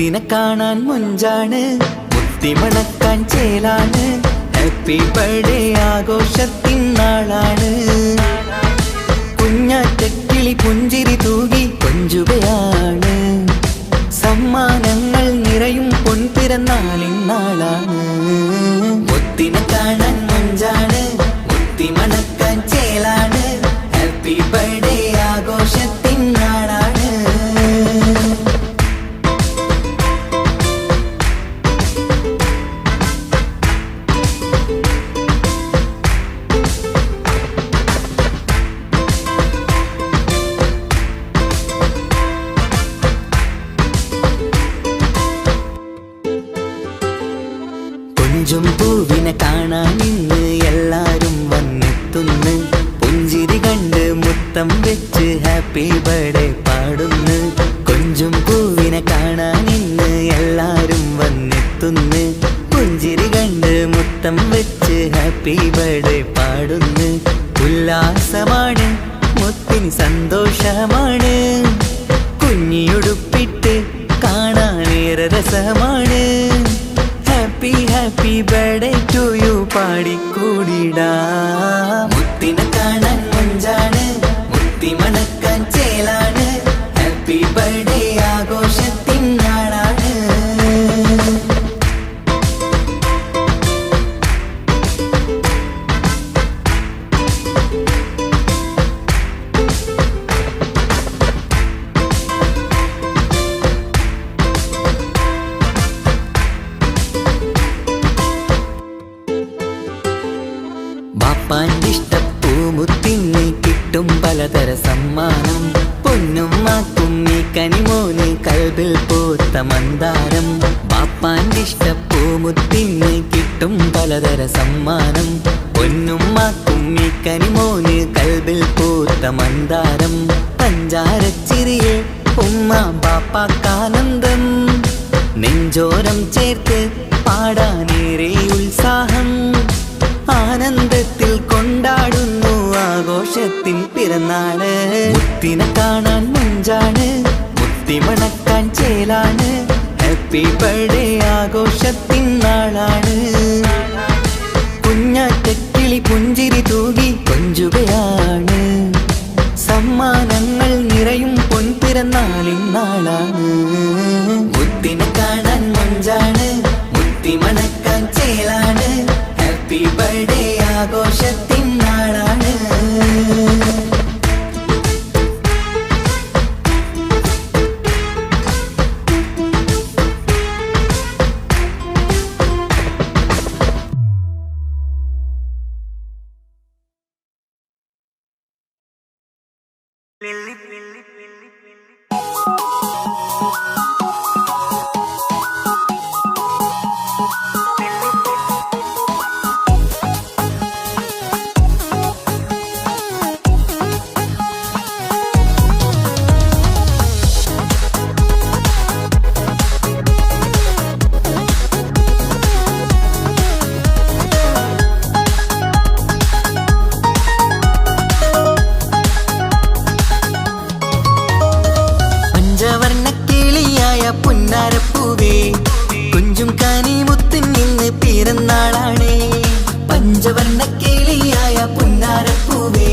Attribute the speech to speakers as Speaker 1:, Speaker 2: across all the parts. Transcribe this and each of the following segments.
Speaker 1: മുത്തിനെ കാണാൻ മുഞ്ചാണ്, മുത്തി മണക്കാൻ ചേലാണ്. Happy birthday ആഘോഷത്തിൻ നാളാണ്. കുഞ്ഞാറ്റക്കിളി പുഞ്ചിരി തൂകി കൊഞ്ചുകയാണ്. സമ്മാനങ്ങൾ നിറയും പൊൻപിറന്നാളിൻ നാളാണ്. മുത്തിനെ കാണാൻ മുഞ്ചാണ്, മുത്തി മണക്കാൻ ചേലാണ്. Happy birthday ആഘോഷത്തിൻ നാളാണ്. കൊഞ്ചും പൂവിനെ കാണാൻ ഇന്ന് എല്ലാരും വന്നെത്തുന്നു. പുഞ്ചിരി കണ്ട് മുത്തം വെച്ച് ഹാപ്പി ബർത്ത്ഡേ പാടുന്നു. കൊഞ്ചും പൂവിനെ കാണാൻ ഇന്ന് എല്ലാരും വന്നെത്തുന്നു. പുഞ്ചിരി കണ്ട് മുത്തം വെച്ച് ഹാപ്പി ബർത്ത്ഡേ പാടുന്നു. ഉല്ലാസമാണ്, മുത്തിന് സന്തോഷമാണ്. കുഞ്ഞിയുടുപ്പിട്ട് കാണാനേറെ രസമാണ്. Happy happy birthday to you പാടിക്കൂടിടാ. മുത്തിനെ കാണാൻ മുഞ്ചാണ്, മുത്തി മണക്കാൻ ചേലാണ്. Happy birthday ആഘോഷത്തിൻ നാളാണ്. ബാപ്പാൻ്റെ ഇഷ്ടപ്പൂമുത്തിന് കിട്ടും പലതര സമ്മാനം. പൊന്നും മാക്കും ഈ കനിമോന് കൽബിൽ പൂത്ത മന്ദാരം. ബാപ്പാൻ്റെ ഇഷ്ടപ്പൂമുത്തിന് കിട്ടും പലതര സമ്മാനം. പൊന്നും മാക്കും ഈ കനിമോന് കൽബിൽ പൂത്ത മന്ദാരം. പഞ്ചാരച്ചിരിയെ ഉമ്മ ബാപ്പാക്കാനന്ദം. നെഞ്ചോരം ചേർത്ത് പാടാനേറെ ഉത്സാഹം. ആനന്ദത്തിൽ കൊണ്ടാടുന്നു ആഘോഷത്തിൻ പിറന്നാള്. മുത്തിനെ കാണാൻ മുഞ്ചാണ്, മുത്തി മണക്കാൻ ചേലാണ്. Happy birthday ആഘോഷത്തിൻ നാളാണ്. കുഞ്ഞാറ്റക്കിളി പുഞ്ചിരി തൂകി കൊഞ്ചുകയാണ്. സമ്മാനങ്ങൾ നിറയും പൊൻപിറന്നാളിൻ നാളാണ്. മുത്തിനെ കാണാൻ മുഞ്ചാണ്, മുത്തി മണക്കാൻ ചേലാണ്. Happy birthday ആഘോഷത്തിൻ നാളാണ്. പുന്നാരപ്പൂവേ കുഞ്ചും കാനി മുത്തിൻ നിന്ന് പിറന്നാളാണേ. പഞ്ചവർണ്ണ കിളിയായ പുന്നാരപ്പൂവേ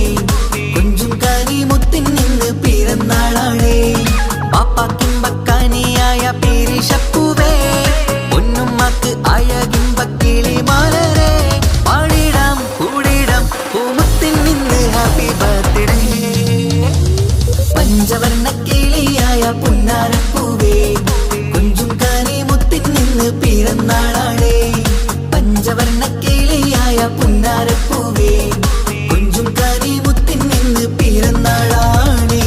Speaker 1: കുഞ്ചും കാനി മുത്തിൻ നിന്ന് പിറന്നാളാണേ. പാപ്പാക്കിമ്പക്കാനിയായ പേരിഷപ്പൂവേ പൊന്നുമ്മക്ക് അഴകിമ്പക്കിളി മാലരേ. പാടിടാം കൂടിടാം പൂമുത്തിൻ നിന്ന് ഹാപ്പി ബർത്ത്ഡേ. പഞ്ചവർണ്ണ കിളിയായ പുന്നാരപ്പൂവേ കുഞ്ചും കാനി മുത്തിൻ നിന്ന് പിറന്നാളാണേ. പഞ്ചവർണ്ണ കിളിയായ പുന്നാരപ്പൂവേ കുഞ്ചും കാനി മുത്തിൻ നിന്ന് പിറന്നാളാണേ.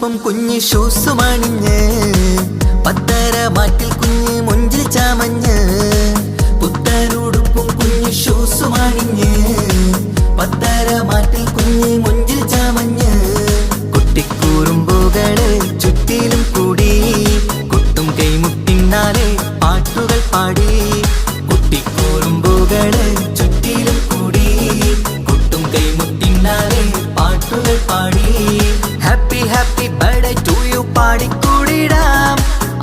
Speaker 1: പുത്തനുടുപ്പും കുഞ്ഞ് ഷൂസുമണിഞ്ഞ് പത്തര മാറ്റിൽ കുഞ്ഞ് മുഞ്ചിൽ ചാമഞ്ഞ് പുത്തനുടുപ്പും കുഞ്ഞ് ഷൂസുമണിഞ്ഞ് പത്തര മാറ്റിൽ കുഞ്ഞ് മുഞ്ചിൽ ചാമഞ്ഞ് കുട്ടിക്കൂറുമ്പുകള് ചുറ്റിലും കൂടി കൊട്ടും കൈമുട്ടിന്നാലെ പാട്ടുകൾ പാടി കുട്ടിക്കൂറുമ്പുകള് ചുറ്റിലും കൂടി കൊട്ടും കൈമുട്ടിന്നാലെ പാട്ടുകൾ പാടി happy happy birthday to you പാടിക്കൂടിടാം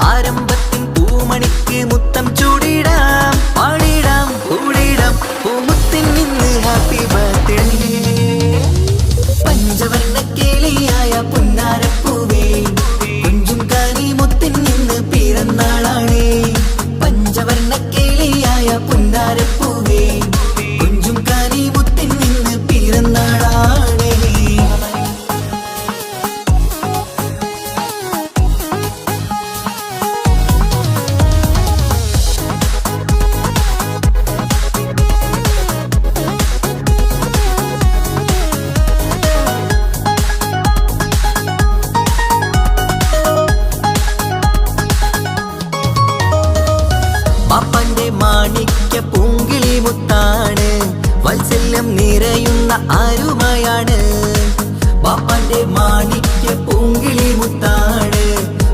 Speaker 1: ആരംഭത്തിൻ പൂമണിക്ക് മുത്തം ചൂടിടാം പാടിടാം കൂടിടാം പൂമുത്തിൻ നിന്ന് ഹാപ്പി ബർത്ത്ഡേ പഞ്ചവർണ്ണ കേളിയായ പുന്നാരപ്പൂവേ കുഞ്ചും കാനി മുത്തിൻ നിന്ന് പിറന്നാളാണേ പഞ്ചവർണ്ണ കേളിയായ പുന്നാരപ്പൂവേ കുഞ്ചും കാനി മുത്തിൻ നിന്ന് പിറന്നാളാണേ പാപ്പന്റെ മാണിക്യ പൂങ്കിളി മുത്താണ് വാത്സല്യം നിറയുന്ന ആരുമയാണ് പാപ്പന്റെ മാണിക്യ പൂങ്കിളി മുത്താണ്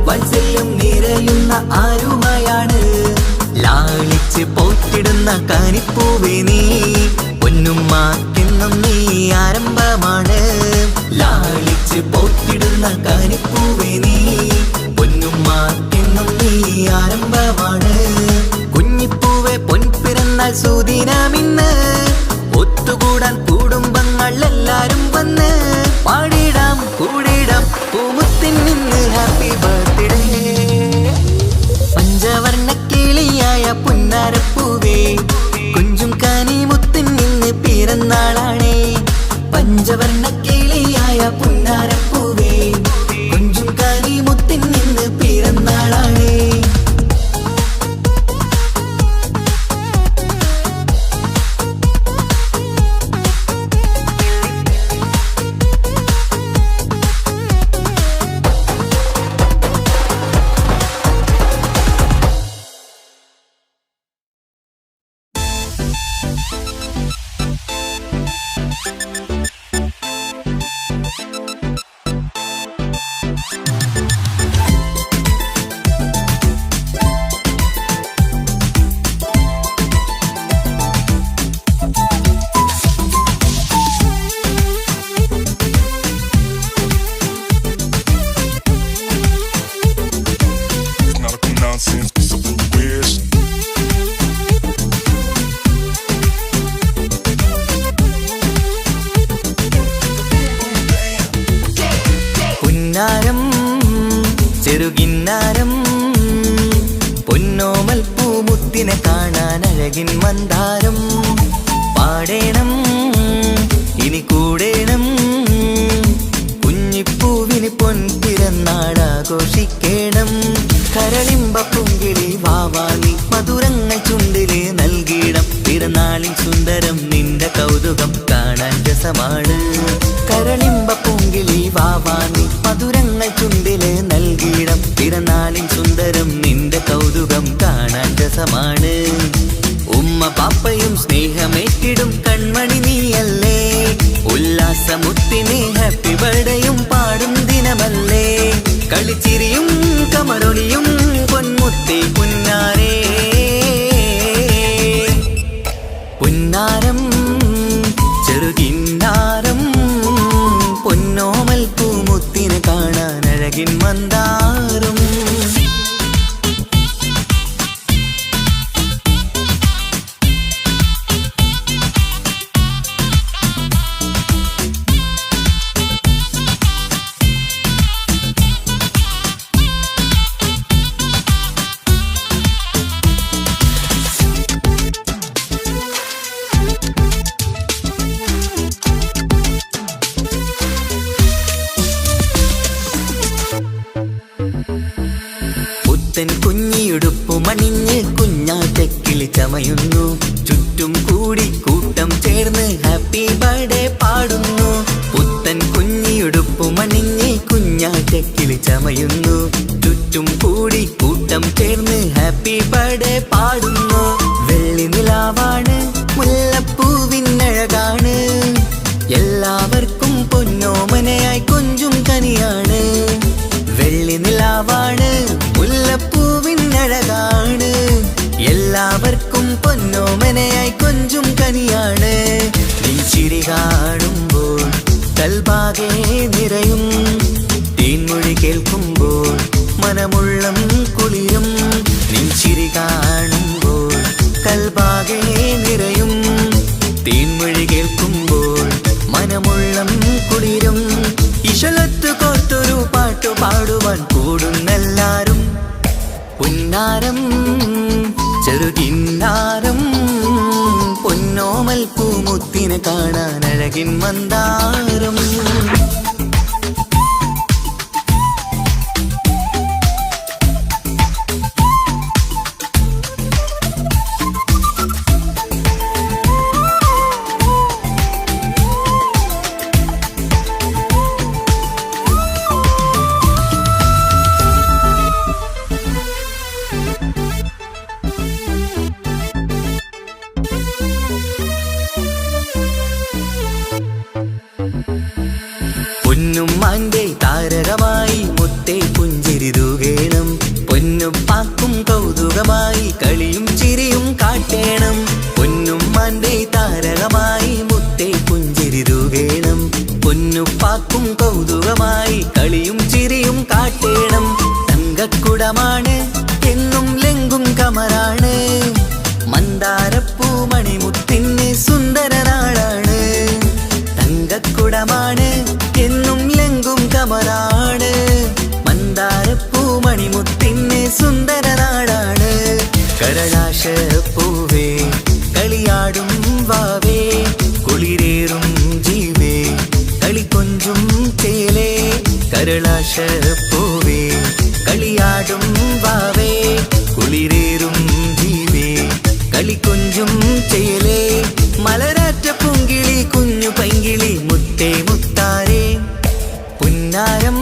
Speaker 1: വാത്സല്യം നിറയുന്ന ആരുമയാണ് ലാളിച്ച് പോറ്റിടുന്ന കാനിപ്പൂവേ നീ പൊന്നുമ്മാക്കെന്നും നീ ആരംഭമാണ് ലാളിച്ച് പോറ്റിടുന്ന കാനിപ്പൂവേ നീ പൊന്നുമ്മാക്കെന്നും നീ ആരംഭമാണ് കുഞ്ഞിപ്പൂവെ പൊൻപിറന്നാൾ സുദിനമിന്ന് ഒത്തുകൂടാൻ കുടുംബങ്ങൾ എല്ലാരും വന്ന് പാടിടാം കൂടിടാം പൂമുത്തിൻ നിന്ന് ഹാപ്പി ബർത്ത്ഡേ പഞ്ചവർണ്ണ കിളിയായ പുന്നാരപ്പൂവേ കുഞ്ചും കാനി മുത്തിൻ നിന്ന് പിറന്നാളാണേ പഞ്ചവർണ്ണ കിളിയായ പുന്നാരപ്പൂവേ കുഞ്ചും കാനി മുത്തിൻ നിന്ന് പിറന്നാളാണേ ചെറുകിന്നാരം പൊന്നോമൽ പൂമുത്തിനെ കാണാൻ അഴകിൻ മന്ദാരം പാടേണം ഇനി കൂടേണം കുഞ്ഞിപ്പൂവിന് പൊൻപിറന്നാളാഘോഷിക്കേണം കരളിമ്പ പൂങ്കിളി വാവാനി മധുരങ്ങൾ ചുണ്ടില് നൽകിയിടം പിറന്നാളിൻ സുന്ദരം നിന്റെ കൗതുകം കാണാൻ രസമാണ് കരളിമ്പ പൂങ്കിളി വാവാനി മധുരങ്ങൾ ചുണ്ടില് നൽകിയിടം പിറന്നാളിൻ സുന്ദരം നിന്റെ കൗതുകം കാണാൻ രസമാണ് ഉമ്മ പാപ്പയും സ്നേഹമേറ്റിടും കൺമണി നീയല്ലേ ഉല്ലാസമുത്തിനെ ഹാപ്പി ബർത്ത്ഡേയും പാടും ദിനമല്ലേ കളിച്ചിരിയും കമറൊളിയും പൊന്മുത്തി പുന്നാരേ പുന്നാരം ചെറുകിന്നാരം പൊന്നോമൽ പൂമുത്തിനെ കാണാൻ അഴകിൻ മന്ദാരം പുത്തൻ കുഞ്ഞിയുടുപ്പുമണിഞ്ഞ് കുഞ്ഞാറ്റക്കിളി ചമയുന്നു ചുറ്റും കൂടി കൂട്ടം ചേർന്ന് ഹാപ്പി ബർത്ത്ഡേ പാടുന്നു പുത്തൻ കുഞ്ഞിയുടുപ്പുമണിഞ്ഞ് കുഞ്ഞാറ്റ കുഞ്ഞാറ്റക്കിളി ചമയുന്നു. ചുറ്റും കൂടി കൂട്ടം ചേർന്ന് ഹാപ്പി ബർത്ത്ഡേ പാടുന്നു. വെള്ളി നിലാവാണ്, മുല്ലപ്പൂവിനഴകാണ്, എല്ലാവർക്കും പൊന്നോമനയായി കൊഞ്ചും കനിയാണ്. വെള്ളി നിലാവാണ്, മുല്ലപ്പൂവിനഴകാണ്, എല്ലാവർക്കും പൊന്നോമനയായി കൊഞ്ചും കനിയാണ്. നീ ചിരി കാണുമ്പോൾ കൽബാകെ നിറയും, തേൻമൊഴി കേൾക്കുമ്പോൾ മനമുള്ളം കുളിരും. നീ ചിരി കാണുമ്പോൾ കൽബാകെ നിറയും, തേൻമൊഴി കേൾക്കുമ്പോൾ മനമുള്ളം കുളിരും. ഇശലത്ത് കോർത്തൊരു പാട്ടു പാടുവാൻ കൂടുന്നെല്ലാരും. പുന്നാരം ചെറുകിന്നാരം, പൊന്നോമൽ പൂമുത്തിനെ കാണാൻ അഴകിൻ മന്ദാരം. പൊന്നുമ്മാന്റെ താരകമായി മുത്തേ പുഞ്ചിരി തൂകേണം. പൊന്നുപ്പാക്കും കൗതുകമായി കളിയും ചിരിയും കാട്ടേണം. പൊന്നുമ്മാന്റെ താരകമായി മുത്തേ പുഞ്ചിരി തൂകേണം. പൊന്നുപ്പാക്കും കൗതുകമായി കളിയും ചിരിയും കാട്ടേണം. തങ്കക്കുടമാണ് എന്നും ലെങ്കും കമറാണ്, മന്ദാരപ്പൂ മണിമുത്തിന് സുന്ദരനാളാണ്. തങ്കക്കുടമാണ് എന്നും ലെങ്കും കമറാണ്, മന്ദാരപ്പൂ മണിമുത്തിന് സുന്ദരനാടാണ്. കരളാശപ്പൂവേ കളിയാടും വാവേ, കുളിരേറും ജീവേ കളിക്കൊഞ്ചും ചേലേ. കരളാശപ്പൂവേ കളിയാടും വാവേ, കുളിരേറും ജീവേ കളിക്കൊഞ്ചും ചേലേ. മലരാറ്റ പൂങ്കിളി കുഞ്ഞു പൈങ്കിളി മുത്തേ മുത്താരേ. പുന്നാരം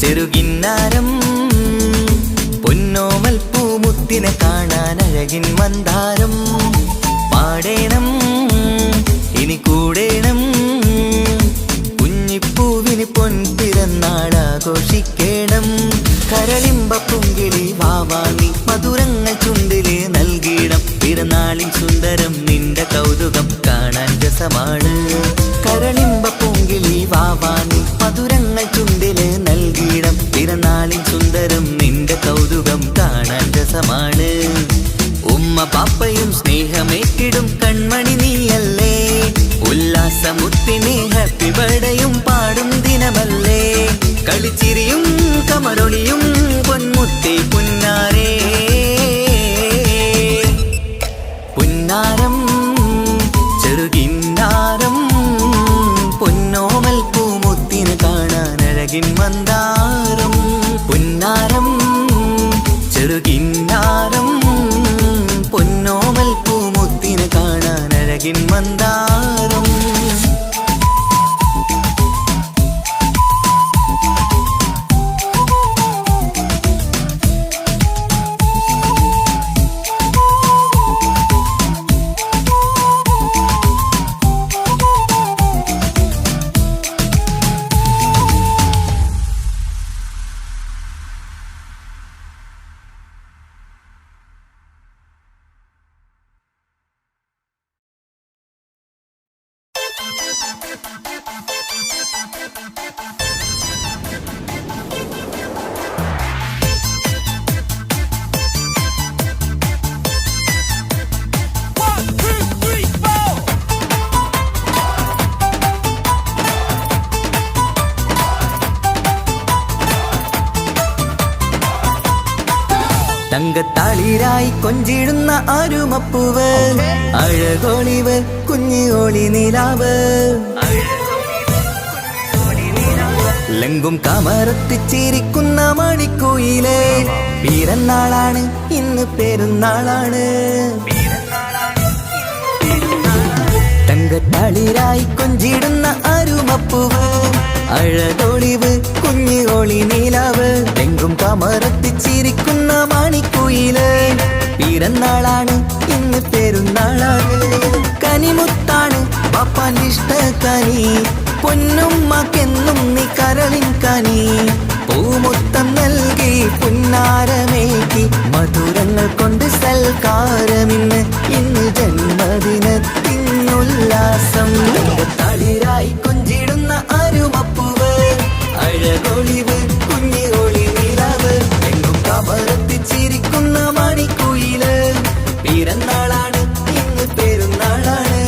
Speaker 1: ചെറുകിന്നാരം, പൊന്നോമൽ പൂമുത്തിനെ കാണാൻ അഴകിൻ മന്ദാരം. പാടേണം ഇനി കൂടേണം, കുഞ്ഞിപ്പൂവിന് പൊൻപിറന്നാളാഘോഷിക്കേണം. കരളിമ്പ പൂങ്കിളി വാവാനി മധുരങ്ങൾ ചുണ്ടില് നൽകിയിടം. പിറന്നാളിൻ സുന്ദരം നിന്റെ കൗതുകം കാണാൻ രസമാണ്. കരളിമ്പ പൂങ്കിളി വാവാനി മധുരങ്ങൾ ചുണ്ടില് നൽകിയിടം. പിറന്നാളിൻ സുന്ദരം നിന്റെ കൗതുകം കാണാൻ രസമാണ്. ഉമ്മ പാപ്പയും സ്നേഹമേറ്റിടും കൺമണി നീയല്ലേ, ഉല്ലാസമുത്തിനെ ഹാപ്പി ബർത്ത്ഡേയും പാടും ദിനമല്ലേ. കളിച്ചിരിയും കമറൊളിയും പൊന്മുത്തേ പുന്നാരേ. പുന്നാരം ചെറുകിന്നാരം, പൊന്നോമൽ പൂമുത്തിനെ കാണാൻ അഴകിൻ മന്ദാരം. പുന്നാരം ചെറുകിന്നാരം, പൊന്നോമൽ പൂമുത്തിനെ കാണാൻ അഴകിൻ മന്ദാരം. തങ്കത്താളിരായി കൊഞ്ചിടുന്ന ആരുമപ്പൂവ്, അഴകോളിവ് കുഞ്ഞിയോളി നിലാവ്. ലങ്കും കമറത്തിച്ചിരിക്കുന്ന മണിക്കോയില്, പിറന്നാളാണ് ഇന്ന് പെരുന്നാളാണ്. തങ്കത്താളിരായി കൊഞ്ചിടുന്ന ആരുമപ്പൂവ്, അഴകോളിവ് കുഞ്ഞി കുഞ്ഞിയോളി നിലാവ് എങ്കും കമറത്തിച്ചിരിക്കുന്ന മാണിക്കുയില് പിറന്നാളാണ് ഇന്ന് പെരുന്നാളാണ് കനിമുത്താണ് പാപ്പാന്റെ ഇഷ്ടക്കനി പൊന്നുമ്മക്കെന്നും നീ കരളിൻ കനി പൂമുത്തം നൽകി പുന്നാരമേകി മധുരങ്ങൾ കൊണ്ട് സൽക്കാരമിന്ന് ഇന്ന് ജന്മദിനത്തിനുല്ലാസം തളിരായി കൊഞ്ചിടുന്ന അരുമപ്പൂവ് അഴകൊളിവ് കുഞ്ഞിയോളി നിലാവ് എങ്കും കമറത്തിച്ചിരിക്കുന്ന മണിക്കുയില് പിറന്നാളാണ് ഇന്ന് പെരുന്നാളാണ്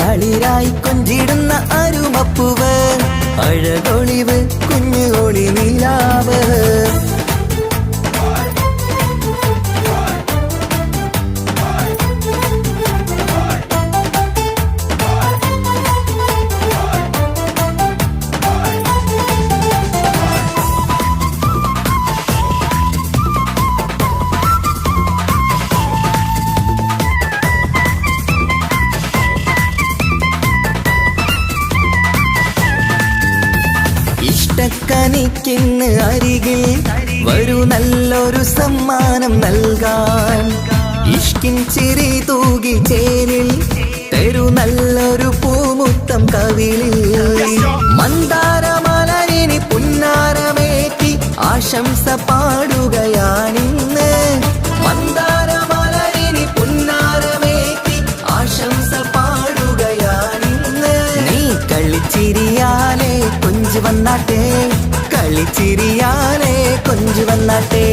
Speaker 1: തളിരായി കൊഞ്ചിടുന്ന അരുമപ്പൂവ് അഴകൊളിവ് കുഞ്ഞുകൊളി നിലാവ് ഇഷ്ടക്കനിക്കിന്ന് അരികിൽ വരൂ നല്ലൊരു സമ്മാനം നൽകാൻ ഇഷ്കിൻ ചിരി തൂകി ചേരിൽ തരൂ നല്ലൊരു പൂമുത്തം കവിളിൽ മന്ദാരമലരിനി പുന്നാരമേറ്റി ആശംസ പാടുകയാണിന്ന് മന്ദാരമലരിനി പുന്നാരമേറ്റി ആശംസ പാടുകയാണിന്ന് നീ കളിച്ചിരിയാലേ കൊഞ്ചു വന്നാട്ടെ കളിച്ചിരിയാലേ കൊഞ്ചു വന്നാട്ടെ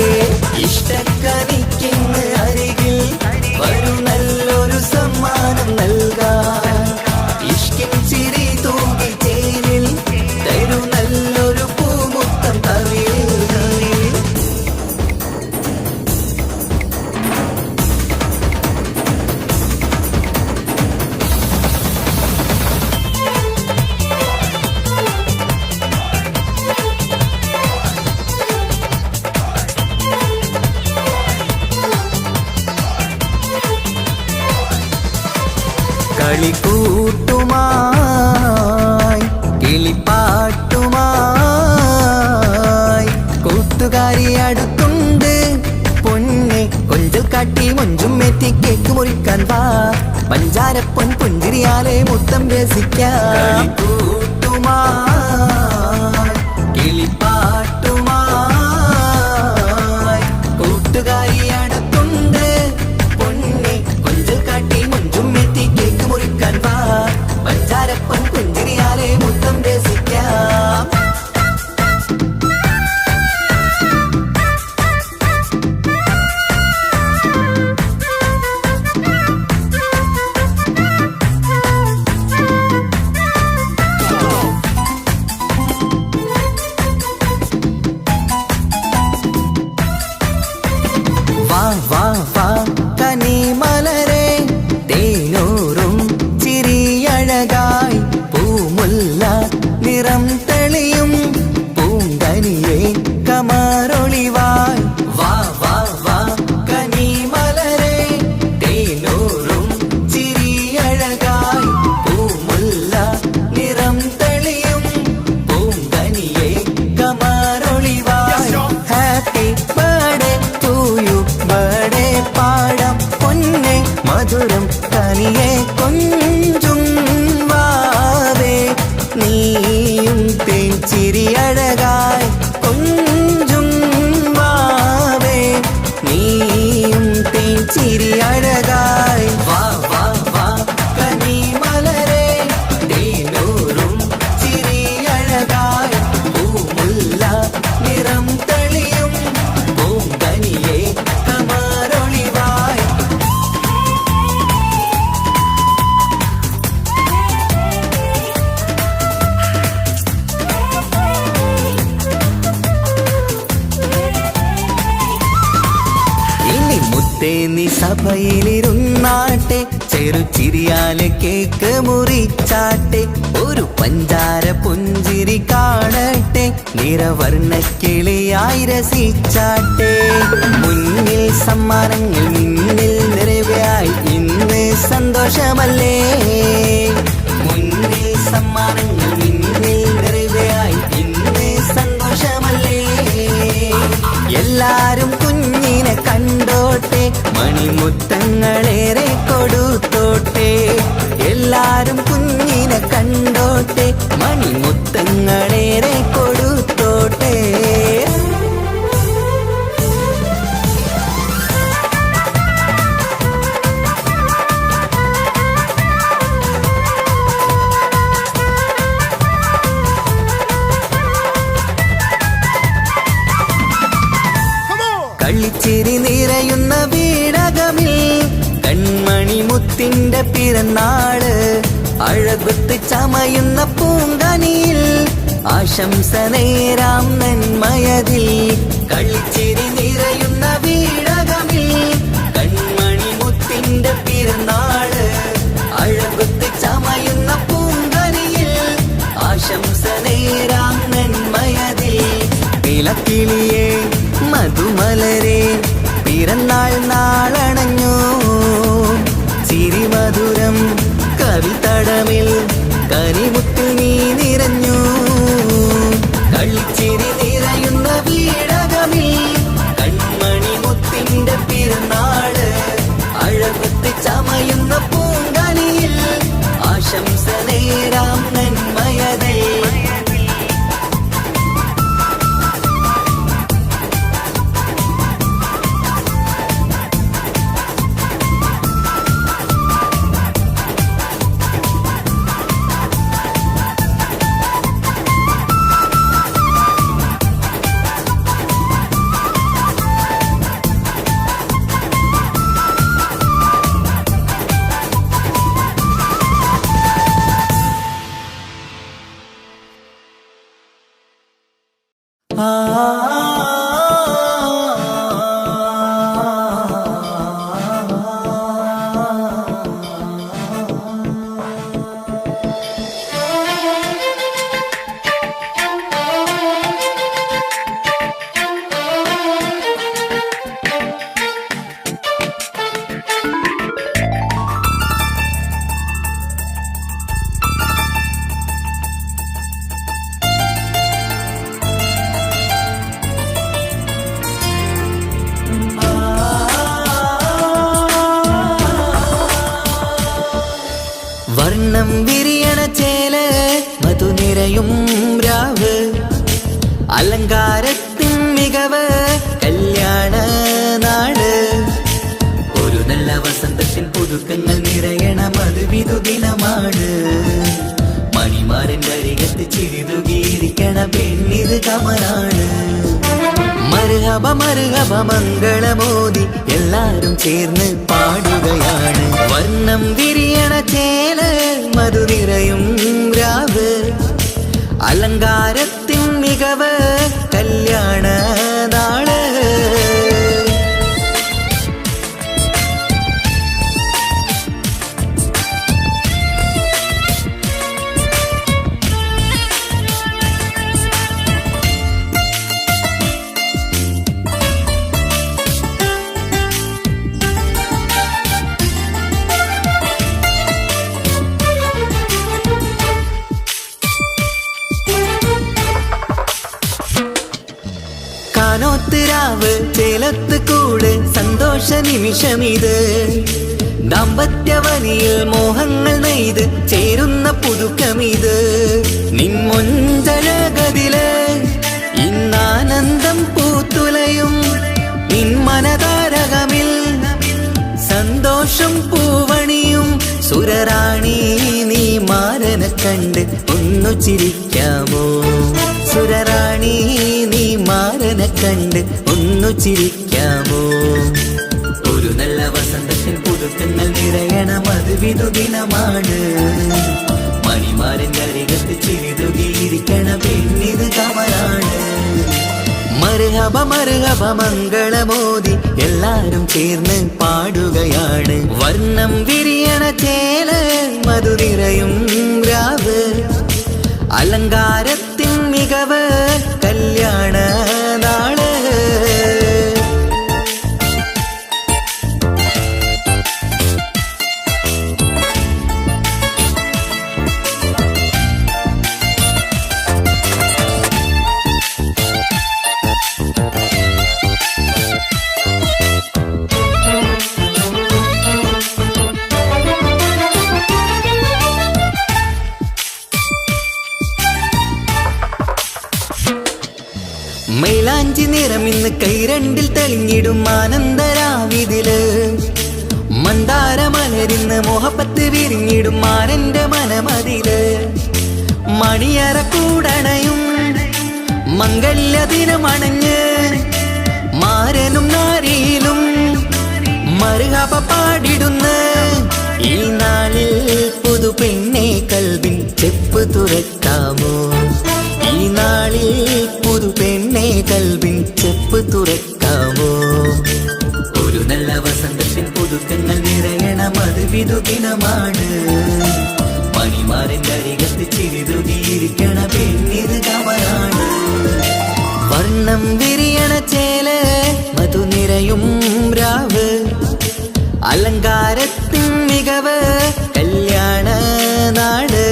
Speaker 1: ഇഷ്ടക്കനിക്കിന്ന് അരികിൽ വരൂ നല്ലൊരു സമ്മാനം നൽകാൻ ഇഷ്കിൻ ചിരി തൂകി ചേരിൽ തരൂ നല്ലൊരു പൂമുത്തം കവിളിൽ കളിക്കൂട്ടുമായി കിളിപ്പാട്ടുമായി കൂട്ടുകാരി അടുത്തുണ്ട് പൊന്നെ കൊഞ്ചൽ കാട്ടി മൊഞ്ചും എത്തി കേക്ക് മുറിക്കാൻ വാ പഞ്ചാരപ്പൊൻ പുഞ്ചിരിയാലെ മുത്തം രസിക്കാം കിളിപ്പാട്ടുമായി കൂട്ടുകാരി അടുത്തുണ്ട് പൊന്നെ കൊഞ്ചൽ കാട്ടി മൊഞ്ചും എത്തി കേക്ക് മുറിക്കാൻ വാ പഞ്ചാരപ്പൊൻ പുഞ്ചിരിയാലെ മുത്തം രസിക്കാം വാ വാ വാ കനിമലരെ തേനൂറും ചിരിയഴകായി പൂമുല്ല നിറം തെളിയും പൂങ്കനിയെ കമറൊളിവായി വാ വാ വാ കനിമലരെ തേനൂറും ചിരിയഴകായി പൂമുല്ല നിറം തെളിയും പൂങ്കനിയെ കമറൊളിവായി happy birthday to you birthday പാടാം പൊന്നെ മധുരം കനിയെ കൊഞ്ചും വാവേ നീയും തേച്ചിരിയഴകായി കൊഞ്ചും വാവേ നീയും തേച്ചിരിയഴകായി വാ വാ വാ കനിമലരെ തേനൂറും ചിരിയഴകായി പൂമുല്ല നിറം തെളിയും പൂങ്കനിയെ കമറൊളിവായി ഇനി മുത്തേ നീ സഭയിലിരുന്നാട്ടെ ചെറുചിരിയാലെ കേക്ക് മുറിച്ചാട്ടെ ഒരു പഞ്ചാര പുഞ്ചിരി കാണട്ടെ നിറവർണ്ണ കിളിയായി രസിച്ചാട്ടെ മുന്നിൽ സമ്മാനങ്ങൾ നിന്നിൽ നിറവായി ഇന്ന് സന്തോഷമല്ലേ മുന്നിൽ സമ്മാനങ്ങൾ നിന്നിൽ നിറവായി ഇന്ന് സന്തോഷമല്ലേ മണിമുത്തങ്ങളേറെ കൊടുത്തോട്ടെ, എല്ലാരും കുഞ്ഞിനെ കണ്ടോട്ടെ, മണിമുത്തങ്ങളേറെ കൊടുത്തോട്ടെ. കളിച്ചിരി നിറയുന്ന വീടകമിൽ കൺമണി മുത്തിന്റെ പിറന്നാള്, അഴകുത്ത് ചമയുന്ന പൂങ്കനിയിൽ ആശംസ നേരാം നന്മയതിൽ. കളിച്ചിരി നിറയുന്ന വീടകമിൽ കൺമണി മുത്തിന്റെ പിറന്നാള്, അഴകുത്ത് ചമയുന്ന പൂങ്കനിയിൽ ആശംസ നേരാം നന്മയതിൽ. നിലക്കിളിയേ മധുമലരെ പിറന്നാൾ നാളണഞ്ഞു, ചിരിമധുരം കവിതടമിൽ കനിമുത്തിൽ നീ നിറഞ്ഞു. കളിച്ചിരി നിറയുന്ന വീടകമിൽ കൺമണി മുത്തിന്റെ പിറന്നാള്, അഴകുത്ത് ചമയുന്ന പൂങ്കനിയിൽ ആശംസ നേരാം നന്മയതേ. വർണ്ണം വിരിയണ ചേല മധുനിരയും രാവ്, അലങ്കാരത്തിൻ മികവ് കല്യാണ നാട്. ഒരു നല്ല വസന്തത്തിൻ പുതുക്കങ്ങൾ നിറയണ മധുവിധു ദിനമാണ്. മണിമാരന്റെ അരികത്ത് ചിരിതുകിയിരിക്കണ പെണ്ണിത് കമലാണ്. മർഹബ മർഹബ മംഗളമോദി എല്ലാരും ചേർന്ന് പാടുകയാണ്. വർണ്ണം വിരിയണ ചേല മധുനിറയും രാവ്, അലങ്കാരത്തിൻ മികവ് കല്യാണ നാള്. കാനോത്തിരാവ് ചേലത്ത് കൂട് സന്തോഷ നിമിഷമിത്. ദാമ്പത്യവനിയിൽ മോഹങ്ങൾ നെയ്ത് ചേരുന്ന പുതുക്കമിത്. നിൻമൊഞ്ചഴകതില് ഇന്നാനന്ദം പൂത്തുലയും, നിൻ മനതാരകമിൽ സന്തോഷം പൂവണിയും. സുരറാണി നീ മാരനെ കണ്ട് ഒന്നു ചിരിക്കാമോ? സുരറാണി നീ മാരനെ കണ്ട് ഒന്നു ചിരിക്കാമോ? ഒരു നല്ല വസന്തത്തിൽ പുതുക്കങ്ങൾ നിറയണ മധുവിധു ദിനമാണ്. മണിമാരന്റെ അരികത്ത് ചിരിതുകിയിരിക്കണ പെണ്ണിത് കമലാണ്. മർഹബ മർഹബ മംഗളമോദി എല്ലാരും ചേർന്ന് പാടുകയാണ്. വർണ്ണം വിരിയണ ചേല മധുനിറയും രാവ്, അലങ്കാരത്തിൻ മികവ് കല്യാണ നാള്. മൈലാഞ്ചി നിറം ഇന്ന് കൈരണ്ടിൽ തെളിഞ്ഞിടും ആനന്ദരാവിതില് മന്ദാരമലരിന്ന് മോഹപ്പത്ത് വിരിഞ്ഞിടും മാനന്റെ മനമതില് മണിയറ കൂടണയും മംഗല്യ ദിനമണഞ്ഞ് മാരനും നാരിയിലും മറുകപ പാടിടുന്ന ഈ നാളിൽ പുതു പെണ്ണെ കൽവിൻ ചെപ്പ് തുറക്കാമോ ഈ നാളിൽ പുതു പെണ്ണെ കൽവിൻ ചെപ്പ് തുറക്കാമോ ഒരു നല്ല വസന്തത്തിൻ പുതുക്കങ്ങൾ നിറയണം അത് വിധുദിനമാണ് മണിമാറിന്റെ അരികത്ത് ചിരിതുകിയിരിക്കണ പെണ്ണിത് കമലാണ് വർണ്ണം വിരിയണ ചേല മധു നിറയും രാവ് അലങ്കാരത്തിൻ മികവ് കല്യാണ നാട്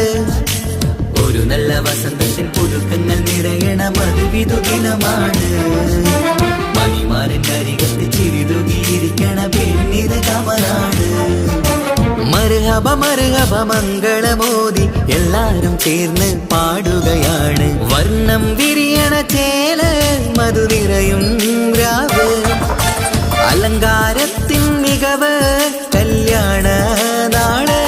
Speaker 1: ഒരു നല്ല വസന്തത്തിൻ പുതുക്കങ്ങൾ നിറയണ മധു വിധുദിനമാണ് മണിമാറിന്റെ അരികത്ത് ചിരിതുകിയിരിക്കണ പെണ്ണിത് കമലാണ് മർഹബ മർഹബ മംഗളമോദി എല്ലാരും ചേർന്ന് പാടുകയാണ് വർണ്ണം വിരിയണ ചേല മധു നിറയും രാവ് അലങ്കാരത്തിൻ മികവ് കല്യാണ നാട്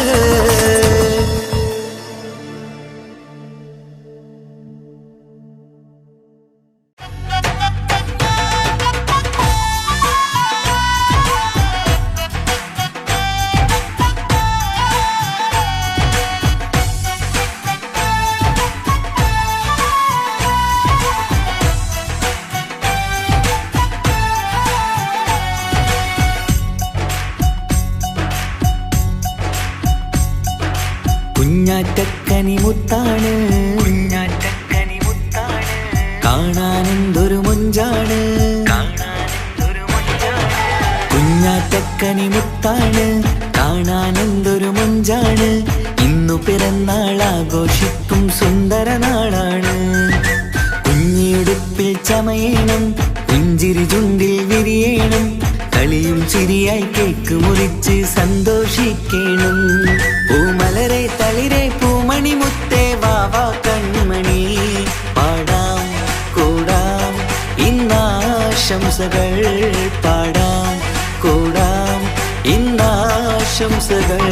Speaker 1: കുഞ്ഞാറ്റക്കനി മുത്താണ് കാണാനെന്തൊരു മൊഞ്ചാണ് കുഞ്ഞാറ്റക്കനി മുത്താണ് കാണാനെന്തൊരു മൊഞ്ചാണ് ഇന്നു പിറന്നാൾ ആഘോഷിക്കും സുന്ദര നാളാണ് കുഞ്ഞിയുടുപ്പിൽ ചമയണം പുഞ്ചിരി ചുണ്ടിൽ വിരിയണം കളിയും ചിരിയായി കേക്ക് മുറിച്ച് സന്തോഷിക്കണം പൂമലരെ തളിരെ പൂമണി മുത്തേ വാവാ കൺമണി പാടാം കൂടാം ഇന്നാശംസകൾ പാടാം കൂടാം ഇന്നാശംസകൾ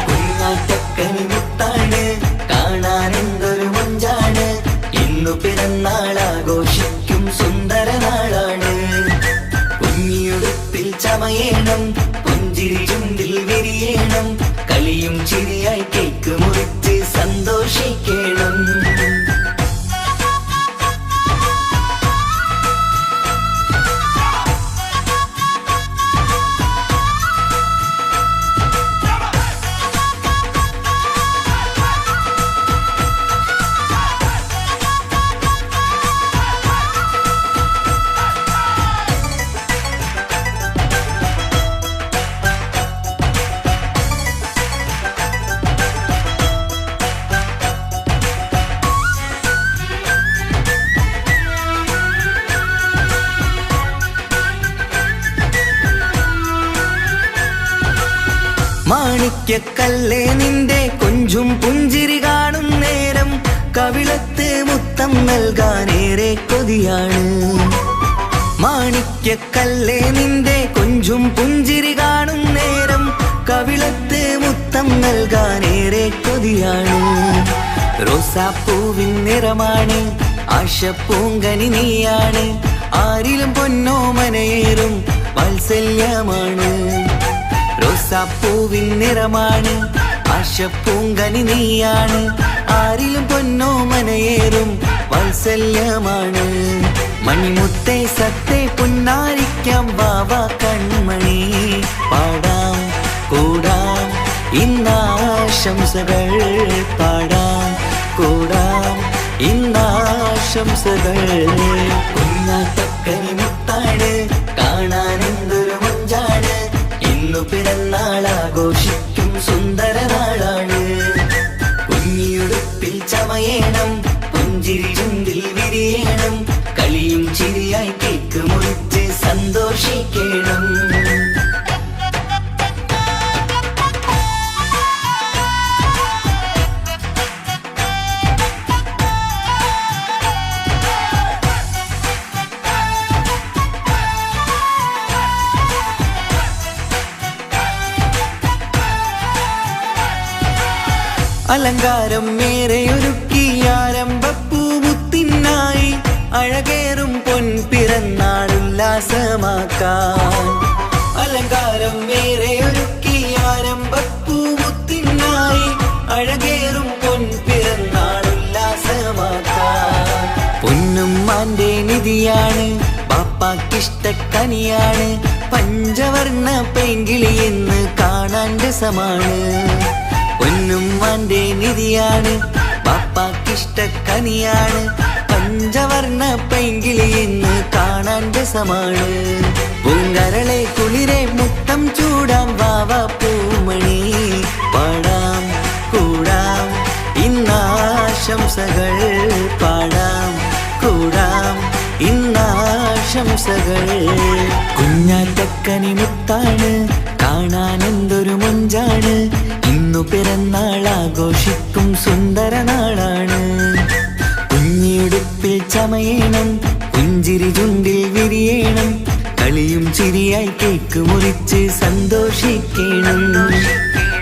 Speaker 1: കുഞ്ഞാറ്റക്കനി മുത്താണ് കാണാനെന്തൊരു മൊഞ്ചാണ് ഇന്നു പിറന്നാൾ ആഘോഷിക്കും സുന്ദര നാളാണ് കുഞ്ഞിയുടുപ്പിൽ ചമയണം പുഞ്ചിരി ചുണ്ടിൽ വിരിയണം കളിയും ചിരിയായി കേക്ക് മുറിച്ച് സന്തോഷിക്കണം മാണിക്യക്കല്ലേ നിന്റെ കൊഞ്ചും പുഞ്ചിരി കാണും നേരം കവിളത്ത് മുത്തം നൽകാനേറെ കൊതിയാണ് മാണിക്യക്കല്ലേ നിന്റെ കൊഞ്ചും പുഞ്ചിരി കാണും നേരം കവിളത്ത് മുത്തം നൽകാനേറെ കൊതിയാണ് റോസാപ്പൂവിൻ നിറമാണ് ആശപ്പൂങ്കനി നീയാണ് ആരിലും പൊന്നോമനയേറും വാത്സല്യമാണ് റോസാപ്പൂവിൻ നിറമാണ് ആശപ്പൂങ്കനി നീയാണ് ആരിലും പൊന്നോമനയേറും വാത്സല്യമാണ് മണിമുത്തേ സത്തേ പുന്നാരിക്കാം വാവാ കൺമണി പാടാം കൂടാം ഇന്നാശംസകൾ പാടാം കൂടാം ഇന്നാശംസകൾ കുഞ്ഞാറ്റക്കനി മുത്താണ് കാണാനെന്തൊരു മൊഞ്ചാണ് ഇന്നു പിറന്നാൾ ആഘോഷിക്കും സുന്ദര നാളാണ് കുഞ്ഞിയുടുപ്പിൽ ചമയണം പുഞ്ചിരി ചുണ്ടിൽ വിരിയണം കളിയും ചിരിയായി കേക്ക് മുറിച്ച് സന്തോഷിക്കണം അലങ്കാരം മേരെയൊരുക്കി ആരംഭപ്പൂമുത്തിനായി അഴകേറും പൊൻപിറന്നാൾ ഉല്ലാസമാക്കാൻ. അലങ്കാരം മേരെയൊരുക്കി ആരംഭപ്പൂമുത്തിനായി അഴകേറും പൊൻപിറന്നാൾ ഉല്ലാസമാക്കാൻ. പൊന്നുമ്മാന്റെ നിധിയാണ് ബാപ്പാക്കിഷ്ടക്കനിയാണ് പഞ്ചവർണ്ണ പെങ്കിളി എന്ന് കാണാൻ രസമാണ്. പൊന്നുമ്മാന്റെ നിധിയാണ് ബാപ്പാക്കിഷ്ടക്കനിയാണ് പഞ്ചവർണ്ണ പെങ്കിളി എന്ന് കാണാൻ രസമാണ്. പൂങ്കരളെ കുളിരെ മുത്തം ചൂടാം വാവ പൂമണി പാടാം കൂടാം ഇന്നാശംസകൾ പാടാം കൂടാം ഇന്നാശംസകൾ. കുഞ്ഞാറ്റക്കനി മുത്താണ് കാണാൻ എന്തൊരു മൊഞ്ചാണ് ഇന്നു പിറന്നാൾ ആഘോഷിക്കും സുന്ദര നാളാണ്. കുഞ്ഞിയുടുപ്പിൽ ചമയണം പുഞ്ചിരി ചുണ്ടിൽ വിരിയണം കളിയും ചിരിയായി കേക്ക് മുറിച്ച് സന്തോഷിക്കണം.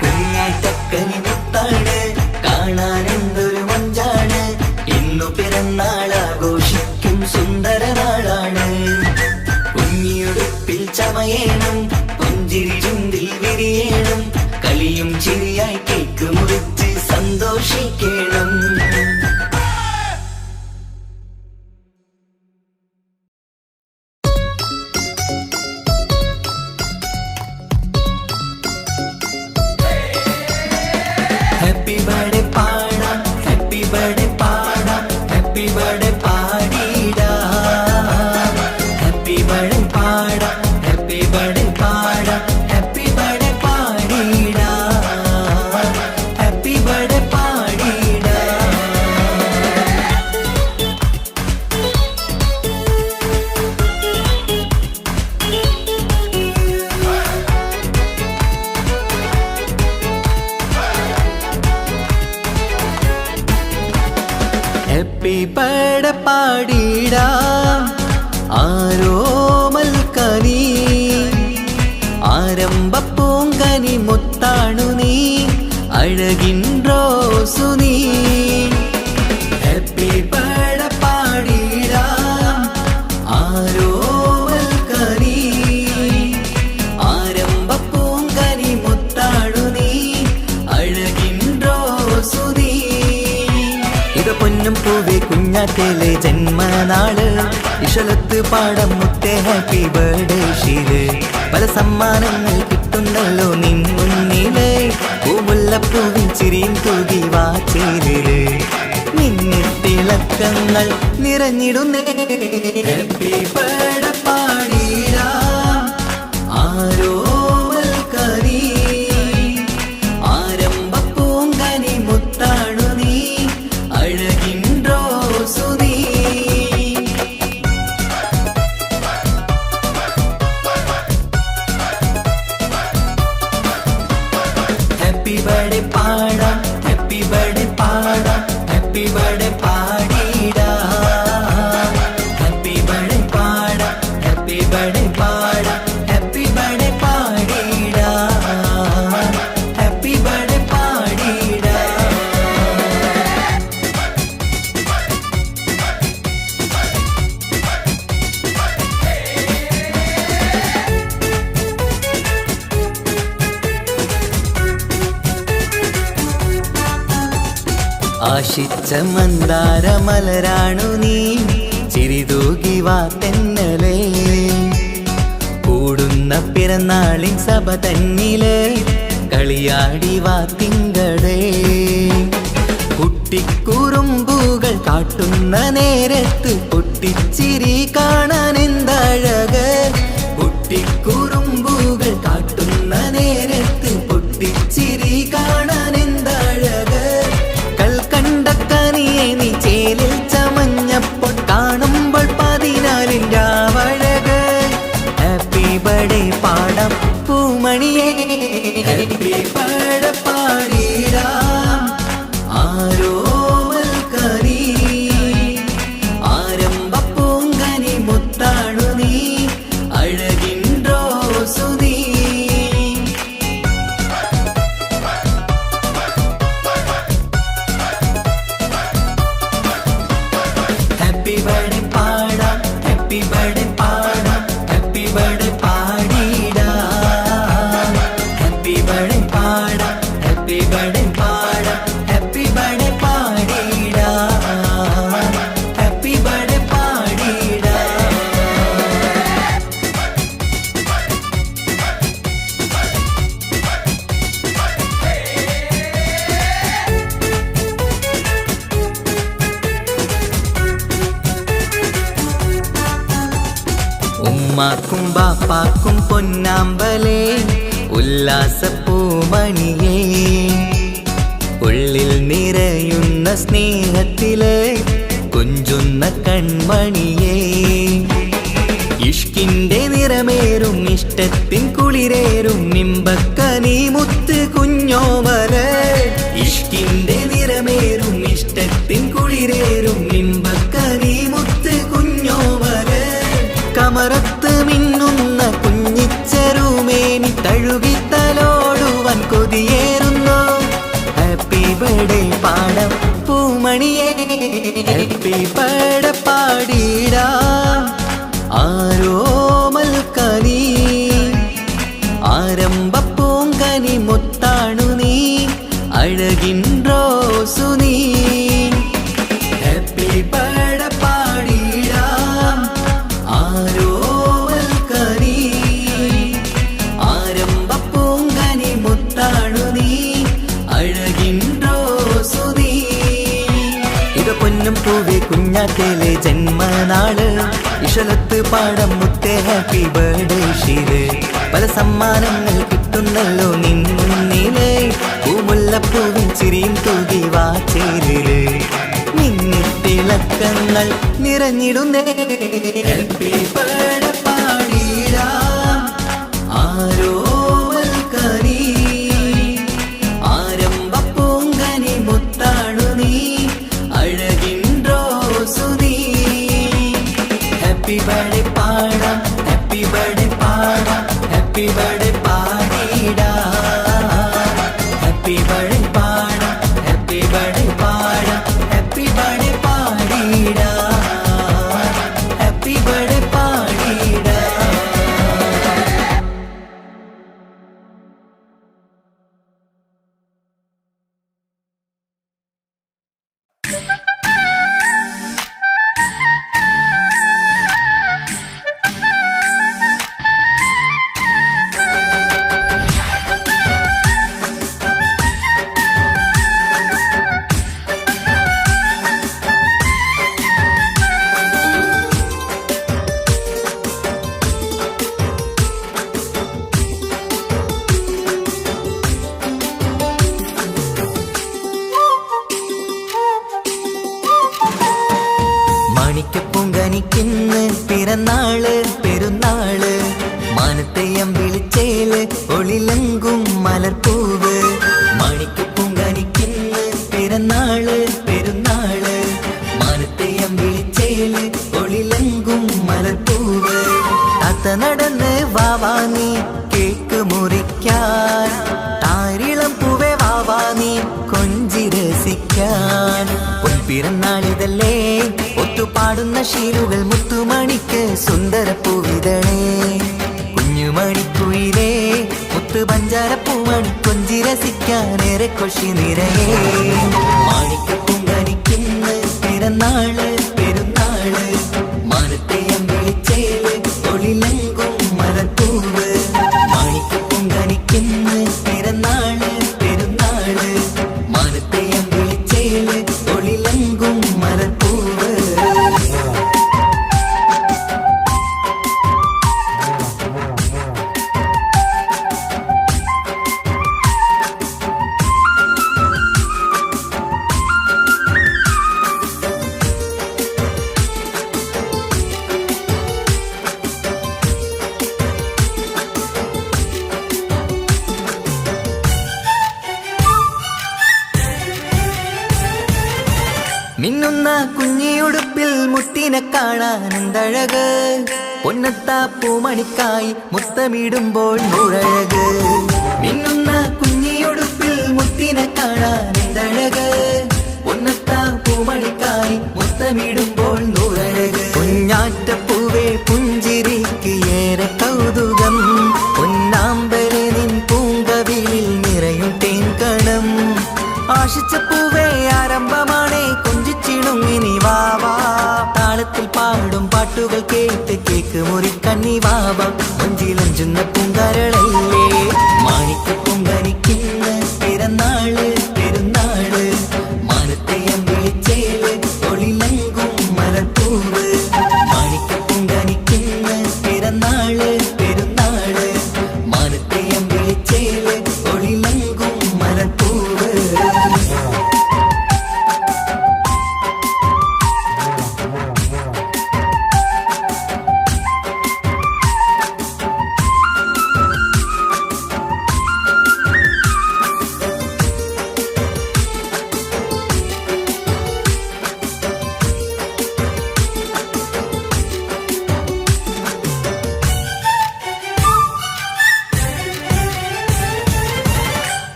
Speaker 1: കുഞ്ഞാറ്റക്കനി മുത്താണ് കാണാൻ എന്തൊരു മൊഞ്ചാണ് ഇന്നു പിറന്നാൾ ആഘോഷിക്കും സുന്ദര നാളാണ്. കുഞ്ഞിയുടുപ്പിൽ ചമയണം പുഞ്ചിരി ചുണ്ടിൽ വിരിയണം കളിയും ചിരിയായി കേക്ക് മുറിച്ച് സന്തോഷിക്കണം. ഹാപ്പി ബർത്ത്ഡേ പാടാം ഹാപ്പി ബർത്ത്ഡേ പാടാം ഹാപ്പി ബർത്ത്ഡേ പാടിടാം. ഹാപ്പി ബർത്ത്ഡേ പാടാം ഹാപ്പി ബർത്ത്ഡേ പാടാം ഹാപ്പി ബർത്ത്ഡേ പാടിടാം. ഹാപ്പി ബർത്ത്ഡേ പാടിടാം. ഹാപ്പി ബർത്ത്ഡേ പാടിടാം ആരോമൽക്കനി ആരംഭപ്പൂങ്കനി മുത്താണു നീ അഴകിൻ റോസു നീ. ഹാപ്പി ബർത്ത്ഡേ പാടിടാം ആരോമൽക്കനി ആരംഭപ്പൂങ്കനി മുത്താണു നീ അഴകിൻ റോസു നീ. ഇത് പൊന്നും പൂവേ കുഞ്ഞാറ്റയിലെ ജന്മനാള് ഇഷലത്ത് പാടം മുത്തേ ഹാപ്പി ബർത്ത്ഡേ ഷീല്. പല സമ്മാനങ്ങൾ കിട്ടുന്നല്ലോ നിൻ മുന്നില് പൂമുല്ലപ്പൂവിൻ ചിരിയും തൂകി വാച്ചേലില് മിന്നിത്തിളക്കങ്ങൾ നിറഞ്ഞിടുന്നേ. ഹാപ്പി ബർത്ത്ഡേ പാടിടാം ആരോമൽക്കനി ആരംഭപ്പൂങ്കനി മുത്താണു നീ അഴകിൻ റോസു നീ. ഹാപ്പി ബർത്ത്ഡേ പാടാം ഹാപ്പി ബർത്ത്ഡേ പാടാം ഹാപ്പി ബർത്ത്ഡേ പാടിടാം. ഹാപ്പി ബർത്ത്ഡേ പാടാം ഹാപ്പി ബർത്ത്ഡേ പാടാം ഹാപ്പി ബർത്ത്ഡേ പാടിടാം. ഹാപ്പി ബർത്ത്ഡേ പാടിടാം. ആശിച്ച മന്ദാരമലരാണു നീ ചിരിതൂകി വാ തെന്നലേ. കൂടുന്ന പിറന്നാളിൻ സഭ തന്നില് കളിയാടി വാ തിങ്കളേ. കുട്ടിക്കുറുമ്പുകൾ കാട്ടുന്ന നേരത്ത് പൊട്ടിച്ചിരി കാണാൻ എന്തഴക്. കുട്ടിക്കുറുമ്പുകൾ കാട്ടുന്ന നേരത്ത് പൊട്ടിച്ചിരി കാണാൻ എന്തഴക്. കൽക്കണ്ടക്കനിയെ നീ ചേലിൽ ചമഞ്ഞപ്പോൾ കാണുമ്പോൾ 14 രാവഴക്. ഹാപ്പി ബർത്ത്ഡേ പാടാം പൂമണിയേ ഹാപ്പി ബർത്ത്ഡേ പാടിടാം ആരോമൽക്കനി ആരംഭപ്പൂങ്കനി മുത്താണു നീ അഴകിൻ റോസു നീ. ഉമ്മാക്കും ബാപ്പാക്കും പൊന്നാമ്പലേ ഉല്ലാസപ്പൂമണിയേ ഉള്ളിൽ നിറയുന്ന സ്നേഹത്തില് കുഞ്ചുന്ന കൺമണിയേ ഇഷ്കിന്റെ നിറമേറും ഇഷ്ടത്തിൻ കുളിരേറും നിമ്പക്കനീ മുത്ത് കുഞ്ഞോമല് ഇഷ്കിന്റെ നിറമേറും ഇഷ്ടത്തിൻ കുളിരേറും നിമ്പക്കനീ മുത്ത് കുഞ്ഞോമല് കമറത്ത് മിന്നുന്ന കുഞ്ഞിച്ചെറുമേനി തഴുകി തലോടുവാൻ കൊതിയേറുന്നു ഹാപ്പി ബർത്ത്ഡേ പാടം പൂമണിയേ ഹാപ്പി ബർത്ത്ഡേ പാടിടാം ആരോമൽക്കനി ആരംഭപ്പൂങ്കനി മുത്താണു നീ അഴകിൻ റോസു നീ ഹാപ്പി ബർത്ത്ഡേ പാടിടാം ആരോമൽക്കനി ആരംഭപ്പൂങ്കനി മുത്താണു നീ അഴകിൻ റോസു നീ ഇത് പൊന്നും പൂവേ കുഞ്ഞാറ്റേലെ ജന്മനാള് ഇഷലത്ത് പാടം മുത്തേ ഹാപ്പി ബർത്ത്ഡേ ഷീര് പല സമ്മാനങ്ങൾ കിട്ടുന്നല്ലോ നിന്നുന്നിലേ പൂമുല്ലപ്പൂവിൻ ചിരിയും തൂകി വാച്ചേരില് മിന്നിത്തിളക്കങ്ങൾ നിറഞ്ഞിടുന്നേ ഹാപ്പി ബർത്ത്ഡേ പാടിടാം ആരോമൽക്കനി ആരംഭപ്പൂങ്കനി മുത്താണു നീ അഴകിൻ റോസു നീ ഹാപ്പി ബർത്ത്ഡേ പാടാം ഹാപ്പി ബർത്ത്ഡേ പാടാം ഹാപ്പി ബർത്ത്ഡേ പാടിടാം ഹാപ്പി ബർത്ത്ഡേ പാടാം ഹാപ്പി ബർത്ത്ഡേ പാടാം ഹാപ്പി ബർത്ത്ഡേ പാടിടാം ഹാപ്പി ബർത്ത്ഡേ പാടിടാം മാണിക്കപ്പൂങ്കനിക്കിന്ന് പിറന്നാള് പെരുന്നാള് മാനത്തെയം വിളിച്ചേല് ഒളിലങ്കും മലർപ്പൂവ് മാണിക്കപ്പൂങ്കനിക്കിന്ന് പിറന്നാള് പെരുന്നാള് മാനത്തെയം വിളിച്ചേല് ഒളിലങ്കും മലർപ്പൂവ് താത്ത നടന്ന് വാവാനി കേക്ക് മുറിക്കാൻ താരിളം പൂവേ വാവാനി കൊഞ്ചി രസിക്കാൻ പിറന്നാളിതല്ലേ ഒത്തുപാടുന്ന ശീലുകൾ മുത്തുമണിക്ക് സുന്ദരപ്പൂവിതളേ കുഞ്ഞുമണിക്കുയിലേ മുത്തു പഞ്ചാരപ്പൂമണി കൊഞ്ചി രസിക്കാനേറെ കൊഷി നിറയേ മാണിക്കപ്പൂങ്കനിക്കിന്ന് പിറന്നാള് പെരുന്നാള് മാനത്തെയം വിളിച്ചേല് ഒളിലങ്കും മലർപ്പൂവ് മാണിക്കപ്പൂങ്കനിക്കിന്ന് പിറന്നാള് പെരുന്നാള് മാനത്തെയം വിളിച്ചേല് ഒളിലങ്കും മലർപ്പൂവ് മിന്നുന്ന കുഞ്ഞിയുടുപ്പിൽ മുത്തിനെ കാണാൻ എന്തഴക് പൊന്നത്താ പൂമണിക്കായി മുത്തമിടുമ്പോൾ നൂറഴക് മിന്നുന്ന കുഞ്ഞിയുടുപ്പിൽ മുത്തിനെ കാണാൻ എന്തഴക് പൊന്നത്താ പൂമണിക്കായി മുത്തമിടുമ്പോൾ നൂറഴക് കുഞ്ഞാറ്റപ്പൂവേ പുഞ്ചിരിക്ക് ഏറെ കൗതുകം പൊന്നാമ്പലെ നിൻ പൂങ്കവിളിൽ നിറയും തേൻകണം ആശിച്ച പൂവേ ആരംഭമാണേ കൊഞ്ചിച്ചിടുങ്ങിനി വാവാ താളത്തിൽ പാടും പാട്ടുകൾ കേട്ട് കേക്ക് മുറിക്കണ്ണി വാവാ കൊഞ്ചിലഞ്ചുന്ന പൂങ്കാരളല്ലേ മാണിക്കപ്പൂങ്കനിക്കിന്ന് പിറന്നാള് പെരുന്നാള് മാനത്തെയം വിളിച്ചേല് ഒളിലങ്കും മലർപ്പൂവ് മാണിക്കപ്പൂങ്കനിക്കിന്ന് പിറന്നാള്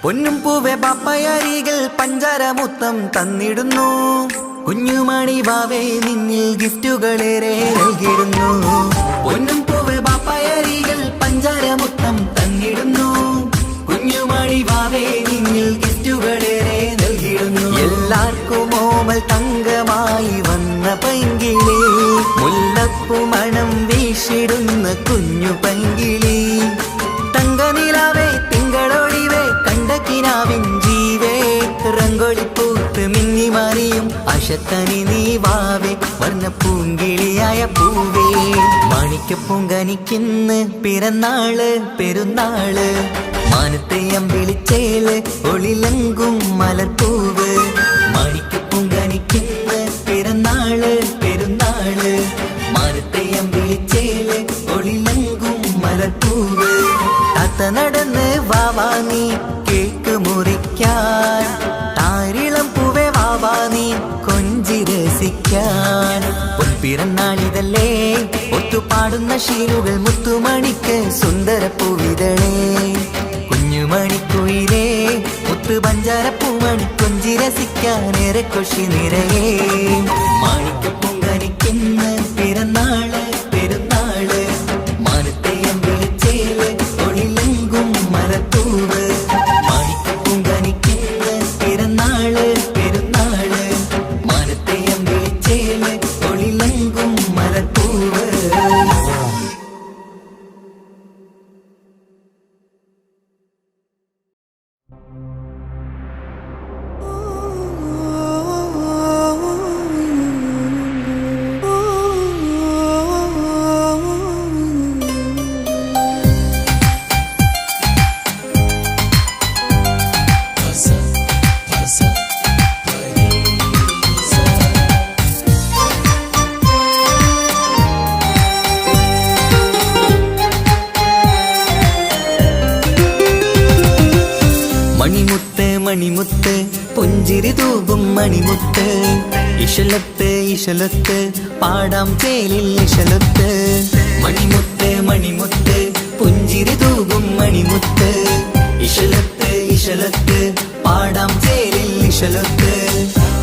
Speaker 1: പൊന്നും പൂവെ പാപ്പയരികൾ പഞ്ചാരമുത്തം തന്നിടുന്നു. കുഞ്ഞുമണി വാവേ നിന്നിൽ ഗിഫ്റ്റുകളേറെ നൽകിടുന്നു. പൊന്നും പൂവെ പാപ്പയരികൾ പഞ്ചാരമുത്തം തന്നിടുന്നു. കുഞ്ഞുമണി വാവേ നിന്നിൽ ഗിഫ്റ്റുകളേറെ നൽകിടുന്നു. എല്ലാവർക്കും ഓമൽ തങ്കമായി വന്ന പൈങ്കിളി, മുല്ലപ്പൂ മണം വീശിടുന്ന കുഞ്ഞു പൈങ്കിളി. തങ്കനിലാവേ തിങ്കളൊളിവേ കണ്ടക്കിനാവിൻ ജീവേ, റംഗോളിപ്പൂത്ത് മിന്നി മാറിയും അശത്തനി നീ വാവേ, വർണ്ണ പൂങ്കിളിയായ പൂവേ. മാണിക്കപ്പൂങ്കനിക്കിന്ന് പിറന്നാള് പെരുന്നാള്, മാനത്തെ അമ്പിളിച്ചേല് ഒളിലങ്കും മലർപ്പൂവ്. മാണിക്കപ്പൂങ്കനിക്കിന്ന് പിറന്നാള് പെരുന്നാള്, മാനത്തെ അമ്പിളിച്ചേല് ഒളിലങ്കും മലർപ്പൂവ്. താത്ത നടന്ന് വാവാ നീ കേക്ക് മുറിക്കാൻ, താരിളം പൂവേ വാവാ നീ കൊഞ്ചി രസിക്കാൻ. പൊൻപിറന്നാളിതല്ലേ ഒത്തുപാടുന്ന ശീലുകൾ മുത്തുമണിക്ക് സുന്ദര പൂവിതളേ. കുഞ്ഞുമണിക്കുയിലേ മുത്ത് പഞ്ചാരപ്പൂമണി കൊഞ്ചി രസിക്കാനേറെ കൊഷി നിറയേ. മാണിക്കപ്പൂങ്കനിക്കിന്ന് പിറന്നാള് പെരുന്നാള്, മാനത്തെ അമ്പിളിച്ചേല് ഒളിലങ്കും മലർപ്പൂവ്. മാണിക്കപ്പൂങ്കനിക്കിന്ന് പിറന്നാള് പെരുന്നാള്, മാനത്തെ അമ്പിളിച്ചേല് ഒളിലങ്കും മലർപ്പൂവ്. മണിമുത്ത് മണിമുത്ത് പുഞ്ചിരി തൂകും മണിമുത്ത്, ഇശലത്ത് ഇശലത്ത് പാടാം ചേലിൽ ഇശലത്ത്. മണിമുത്ത് മണിമുത്ത് പുഞ്ചിരി തൂകും മണിമുത്ത്, ഇശലത്ത് ഇശലത്ത് പാടാം ചേലിൽ ഇശലത്ത്.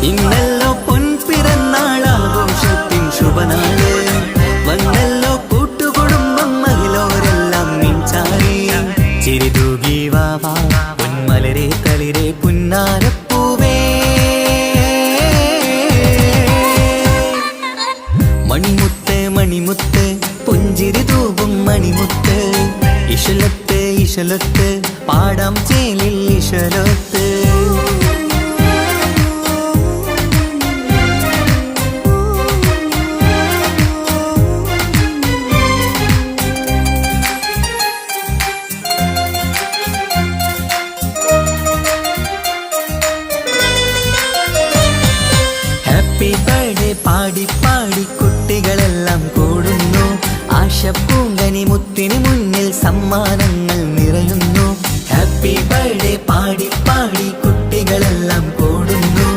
Speaker 1: ഇന്നല്ലോ പൊൻപിറന്നാളാഘോഷത്തിൻ ശുഭനാള്, വന്നല്ലോ കൂട്ടുകുടുംബം മഹിളോരെല്ലാം നിൻചാരി. ചിരിതൂകി വാവാ പൊന്മലരെ തളിരെ പുന്നാരപ്പൂവേ. മണിമുത്ത് മണിമുത്ത് പുഞ്ചിരി തൂകും മണിമുത്ത്, ഇശലത്ത് ഇശലത്ത് പാടാം ചേലിൽ ഇശലത്ത്. ഹാപ്പി ബർത്ത്ഡേ പാടി പാടി കുട്ടികളെല്ലാം കൂടുന്നു. ആശപ്പൂങ്കനി മുത്തിന് മുന്നിൽ സമ്മാനങ്ങൾ നിറയുന്നു. ഹാപ്പി ബർത്ത്ഡേ പാടി പാടി കുട്ടികളെല്ലാം കൂടുന്നു.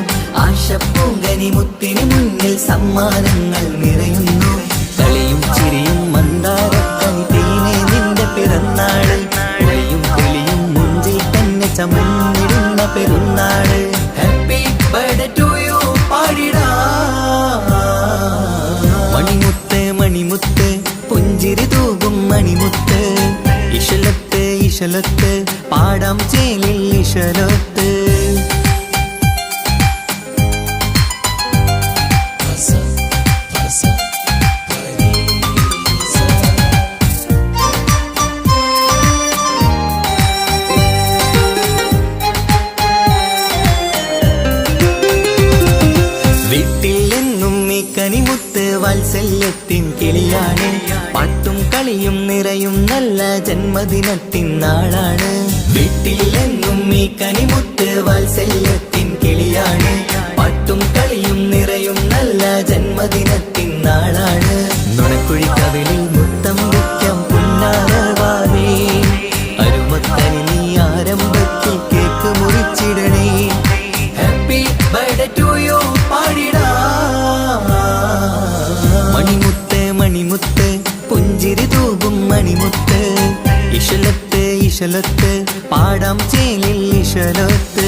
Speaker 1: ആശപ്പൂങ്കനി മുത്തിന് മുന്നിൽ സമ്മാനങ്ങൾ നിറയുന്നു. കളിയും ചിരിയും മന്ദാരക്കനി തേനെ നിന്റെ പിറന്നാള്, ഒളിയും കിളിയും മുഞ്ചിൽ തന്നെ ചമന്നിടുന്ന പെരുന്നാള്. ഹാപ്പി ബർത്ത്ഡേ ടു യു പാടിടാ. മണിമുത്ത് മണിമുത്ത് പുഞ്ചിരി തൂകും മണിമുത്ത്, ഇശലത്ത് ഇശലത്ത് പാടാം ചേലിൽ ഇശലത്ത്. കനിമുത്ത് വാത്സല്യത്തിൻ കിളിയാണ്, പാട്ടും കളിയും നിറയും നല്ല ജന്മദിനത്തിൻ നാളാണ്. വീട്ടിൽ എന്നും ഈ കനിമുത്ത് വാത്സല്യത്തിൻ കിളിയാണ്, പാട്ടും കളിയും നിറയും നല്ല ജന്മദിനത്തിൻ നാളാണ്. നുണക്കുഴിക്കവിളിൽ മുത്തം വയ്ക്കാം പുന്നാരവാവേ, അരുമക്കനി നീ ആരംഭത്തിൽ കേക്ക് മുറിച്ചിടണേ. ഹാപ്പി ബർത്ത്ഡേ ടു യു പാടിടാ. മണിമുത്ത് മണിമുത്ത് പുഞ്ചിരി തൂകും മണിമുത്ത്, ഇശലത്ത് ഇശലൊത്ത് പാടാം ചേലിൽ ഇശലൊത്ത്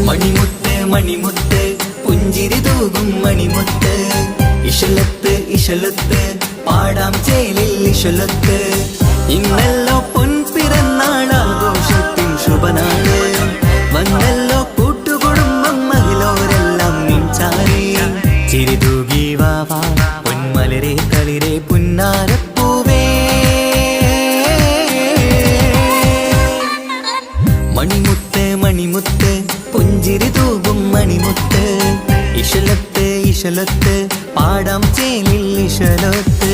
Speaker 1: മണിമുത്ത് മണിമുത്ത് പുഞ്ചിരി തൂകും മണിമുത്ത് ഇശലൊത്ത് ഇശലൊത്ത് പാടാം ചേലിൽ ഇശലൊത്ത് ഇന്നല്ലോ പൊൻപിറന്നാൾ ആഘോഷത്തിൻ ശുഭനാള് വന്നല്ലോ കൂട്ടുകുടുംബം മഹിളോരെല്ലാം നിൻചാരി ചിരി തൂകി വാവാ പൊന്മലരെ കളിരെ പുന്നാരപ്പൂവേ മണിമുത്ത് മണിമുത്ത് പുഞ്ചിരി തൂകും മണിമുത്ത് ഇശലൊത്ത് ഇശലൊത്ത് പാടാം ചേലിൽ ഇശലൊത്ത്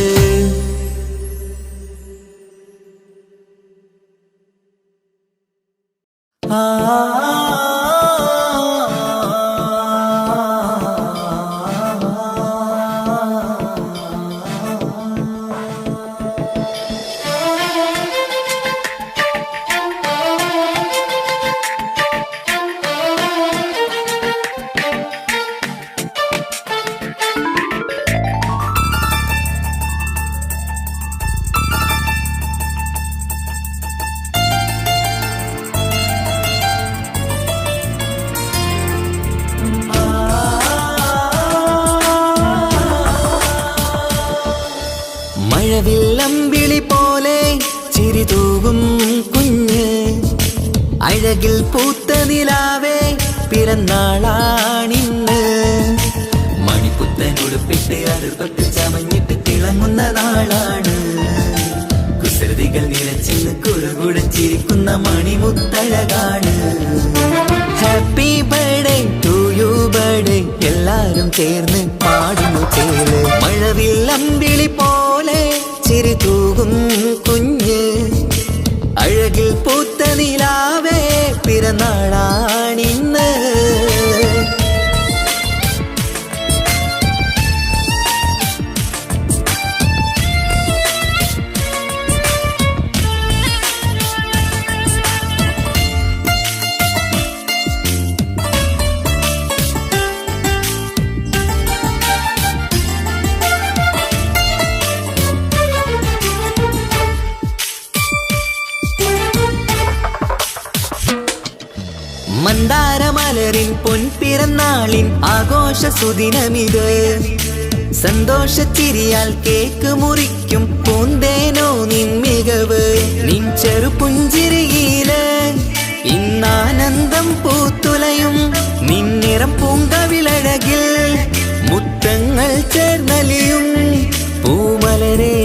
Speaker 1: മഴവില്ലമ്പിളി പോലെ ചിരി തൂകും കുഞ്ഞ് അഴകിൽ പൂത്ത നിലാവേ പിറന്നാളാണിന്ന് മണിപ്പുത്തൻ ഉടുപ്പിട്ട് അതിർപ്പത്ത് ചമഞ്ഞിട്ട് തിളങ്ങുന്ന നാളാണ് കുസൃതികൾ നിറച്ചിന്ന് കുറുകുടച്ചിരിക്കുന്ന മണിമുത്തഴകാണ് happy birthday to you birthday എല്ലാരും ചേർന്ന് പാടുന്നു ചേല് മഴവില്ലമ്പിളി പോലെ ചിരി തൂകും കുഞ്ഞ് അഴകിൽ പൂത്ത നിലാവേ പിറന്നാളാണിന്ന് മന്ദാരമലരിൻ പൊൻപിറന്നാളിൻ ആഘോഷ സുദിനമിത് സന്തോഷച്ചിരിയാൽ കേക്ക് മുറിക്കും പൂന്തേനോ നിൻ മികവ് നിൻ ചെറുപുഞ്ചിരിയില് ഇന്നാനന്ദം പൂത്തുലയും നിന്നിറം പൂങ്കവിളഴകിൽ മുത്തങ്ങൾ ചേർന്നലിയും പൂമലരെ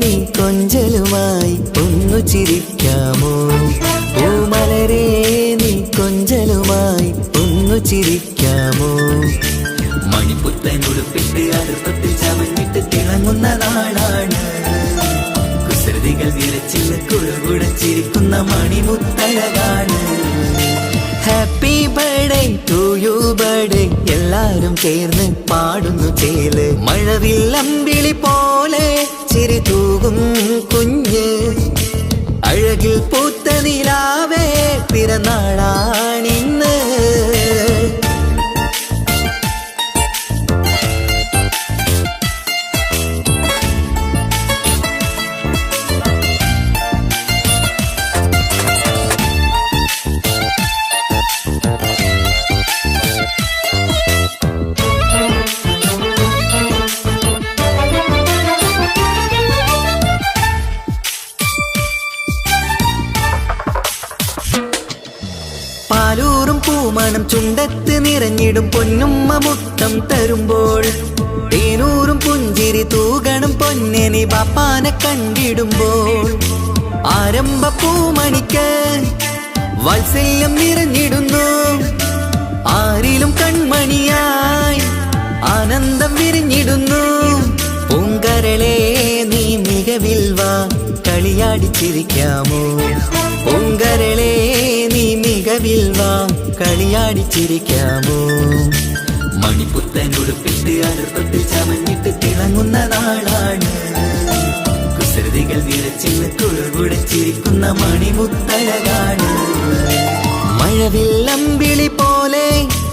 Speaker 1: നീ കൊഞ്ചലുമായി ഒന്നു ചിരിക്കാമോ പൂമലരെ നീ കൊഞ്ചലുമായി ഒന്നു ചിരിക്കാമോ മണിപ്പുത്തൻ ഉടുപ്പിട്ട് അതിർപ്പത്തിൽ ചമഞ്ഞിട്ട് തിളങ്ങുന്ന നാളാണ് കുസൃതികൾ നിറച്ചിന്ന് കുറുകുടച്ചിരിക്കുന്ന മണിമുത്തഴകാണ് happy birthday to you birthday എല്ലാരും ചേർന്ന് പാടുന്നു ചേല് മഴവില്ലമ്പിളി പോലെ ചിരി തൂകും കുഞ്ഞ് അഴകിൽ പൂത്ത നിലാവേ പിറന്നാളാണിന്ന് പാലൂറും പൂമണം ചുണ്ടത്ത് നിറഞ്ഞിടും പൊന്നുമ്മ മുത്തം തരുമ്പോൾ തേനൂറും പുഞ്ചിരി തൂകണം പൊന്നനി ബാപ്പാനെ കണ്ടിടുമ്പോൾ ആരംഭ പൂമണിക്ക് വാത്സല്യം നിറഞ്ഞിടുന്നു ആരിലും കൺമണിയായി ആനന്ദം വിരിഞ്ഞിടുന്നു പൂങ്കരളെ നീ മികവിൽ വാ കളിയാടിച്ചിരിക്കാമോ പൂങ്കരളെ നീ മികവിൽ വാ കളിയാടിച്ചിരിക്കാമോ മണിപ്പുത്തൻ ഉടുപ്പിട്ട് അതിർപ്പത്തിൽ ചമഞ്ഞിട്ട് തിളങ്ങുന്ന നാളാണ് കുസൃതികൾ നിറച്ചിന്ന് കുറുകുടച്ചിരിക്കുന്ന മണിമുത്തഴകാണ് മഴവില്ലമ്പിളി പോലെ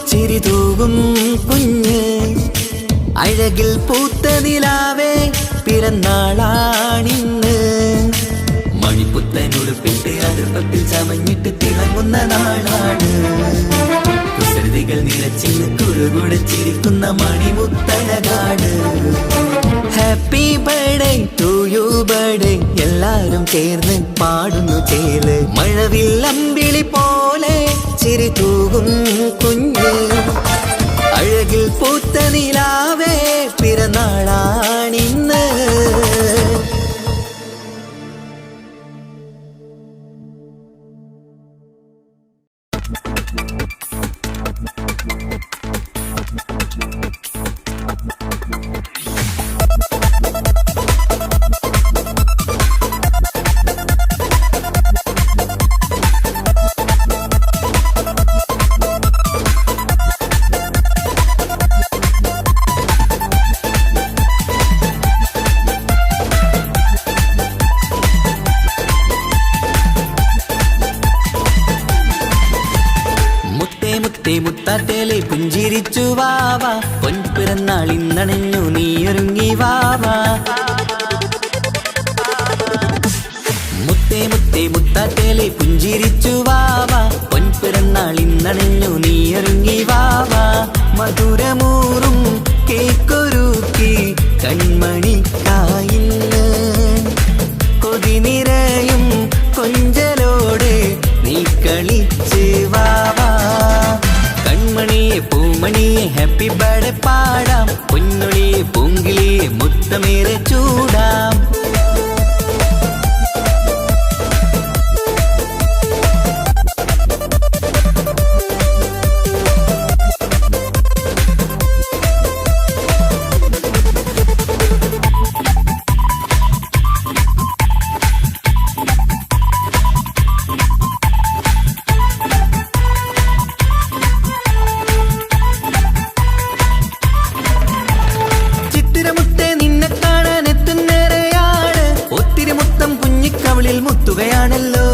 Speaker 1: ചിരി തൂകും കുഞ്ഞ് അഴകിൽ പൂത്ത നിലാവേ പിറന്നാളാണിന്ന് മണിപ്പുത്തൻ ഉടുപ്പിട്ട് അതിർപ്പത്തിൽ ചമ മുറുകുടച്ചിരിക്കുന്ന മണിമുത്തഴകാട്. Happy birthday to you birthday എല്ലാരും ചേർന്ന് പാടുന്നു ചേല്. മഴവില്ലമ്പിളി പോലെ ചിരി തൂകും കുഞ്ഞ്, അഴകിൽ പൂത്ത നിലാവേ പിറന്നാളാണിന്ന്. മുത്താറ്റേലെ പുഞ്ചിരിച്ചു വാവാ, പൊൻപിറന്നാൾ ഇന്നണഞ്ഞു നീയൊരുങ്ങി വാവാ. മുത്തേ മുത്തേ മുത്താറ്റേലെ പുഞ്ചിരിച്ചു വാവാ, പൊൻപിറന്നാൾ ഇന്നണഞ്ഞു നീയൊരുങ്ങി വാവാ. മധുരമൂറും കേക്കൊരുക്കി കൺമണിക്കായിന്ന്, കൊതി നിറയും കൊഞ്ചലോടെ നീ കളിച്ച് വാവാ. കൺമണിയെ പൂമണിയെ ഹാപ്പി ബർത്ത്ഡേ പാടാം, പൊന്നൊളിയെ പൂങ്കിളിയെ മുത്തമേറെ ചൂടാം. മുത്തുകയാണല്ലോ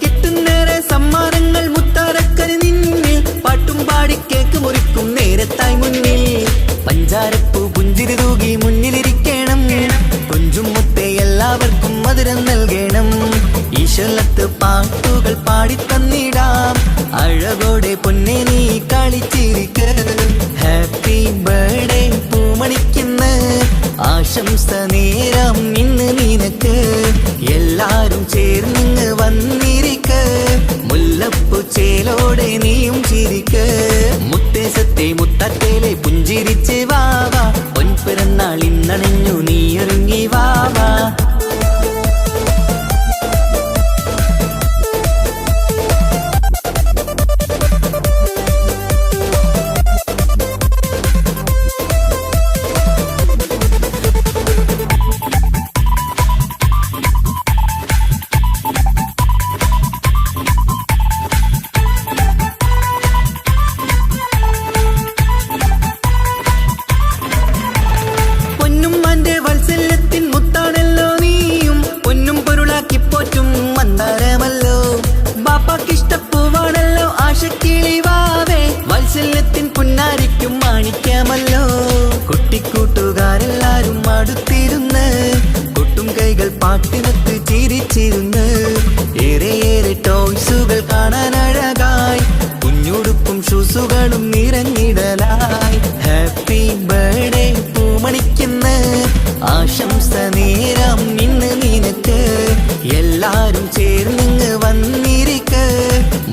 Speaker 1: കിട്ടുന്നേരെ സമ്മാനങ്ങൾ മുത്താരക്കരി നിന്നിൽ, പാട്ടും പാടി കേക്ക് മുറിക്കും നേരത്തായി മുന്നിൽ. പഞ്ചാരപ്പൂ പുഞ്ചിരി തൂകി മുന്നിലിരിക്കണം, കൊഞ്ചും മുത്തേ എല്ലാവർക്കും മധുരം നൽകണം. ഈശ്വലത്ത് പാട്ടുകൾ പാടിത്തന്നിടാം, അഴകോടെ പൊന്നെ നീ കളിച്ചിരിക്ക. ഹാപ്പി ബർത്ത്ഡേ പൂമണിക്കുന്ന്, ആശംസ നേരം ഇന്ന് നിനക്ക്. എല്ലാരും ചേർന്നിങ്ങ് വന്നിരിക്ക, മുല്ലപ്പൂ ചേലോടെ നീയും ചിരിക്ക്. മുത്തേസത്തെ മുത്തത്തേലെ പുഞ്ചിരിച്ച് വാവാ, പൊൻപിറന്നാൾ ഇന്നണഞ്ഞു നീയൊരുങ്ങി വാവാ. കുട്ടിക്കൂട്ടുകാരെല്ലാരും അടുത്തിരുന്ന് കൊട്ടും കൈകൾ പാട്ടിനത്ത് ചിരിച്ചിരുന്ന്. ഏറെ ടോയ്സുകൾ കാണാൻ അഴകായി, കുഞ്ഞുടുപ്പും ഷൂസുകളും നിറഞ്ഞിടലായി. ഹാപ്പി ബർത്ത്ഡേ പൂമണിക്കുന്ന്, ആശംസ നേരം ഇന്ന് നിനക്ക്. എല്ലാരും ചേർന്നിങ്ങ് വന്നിരിക്ക,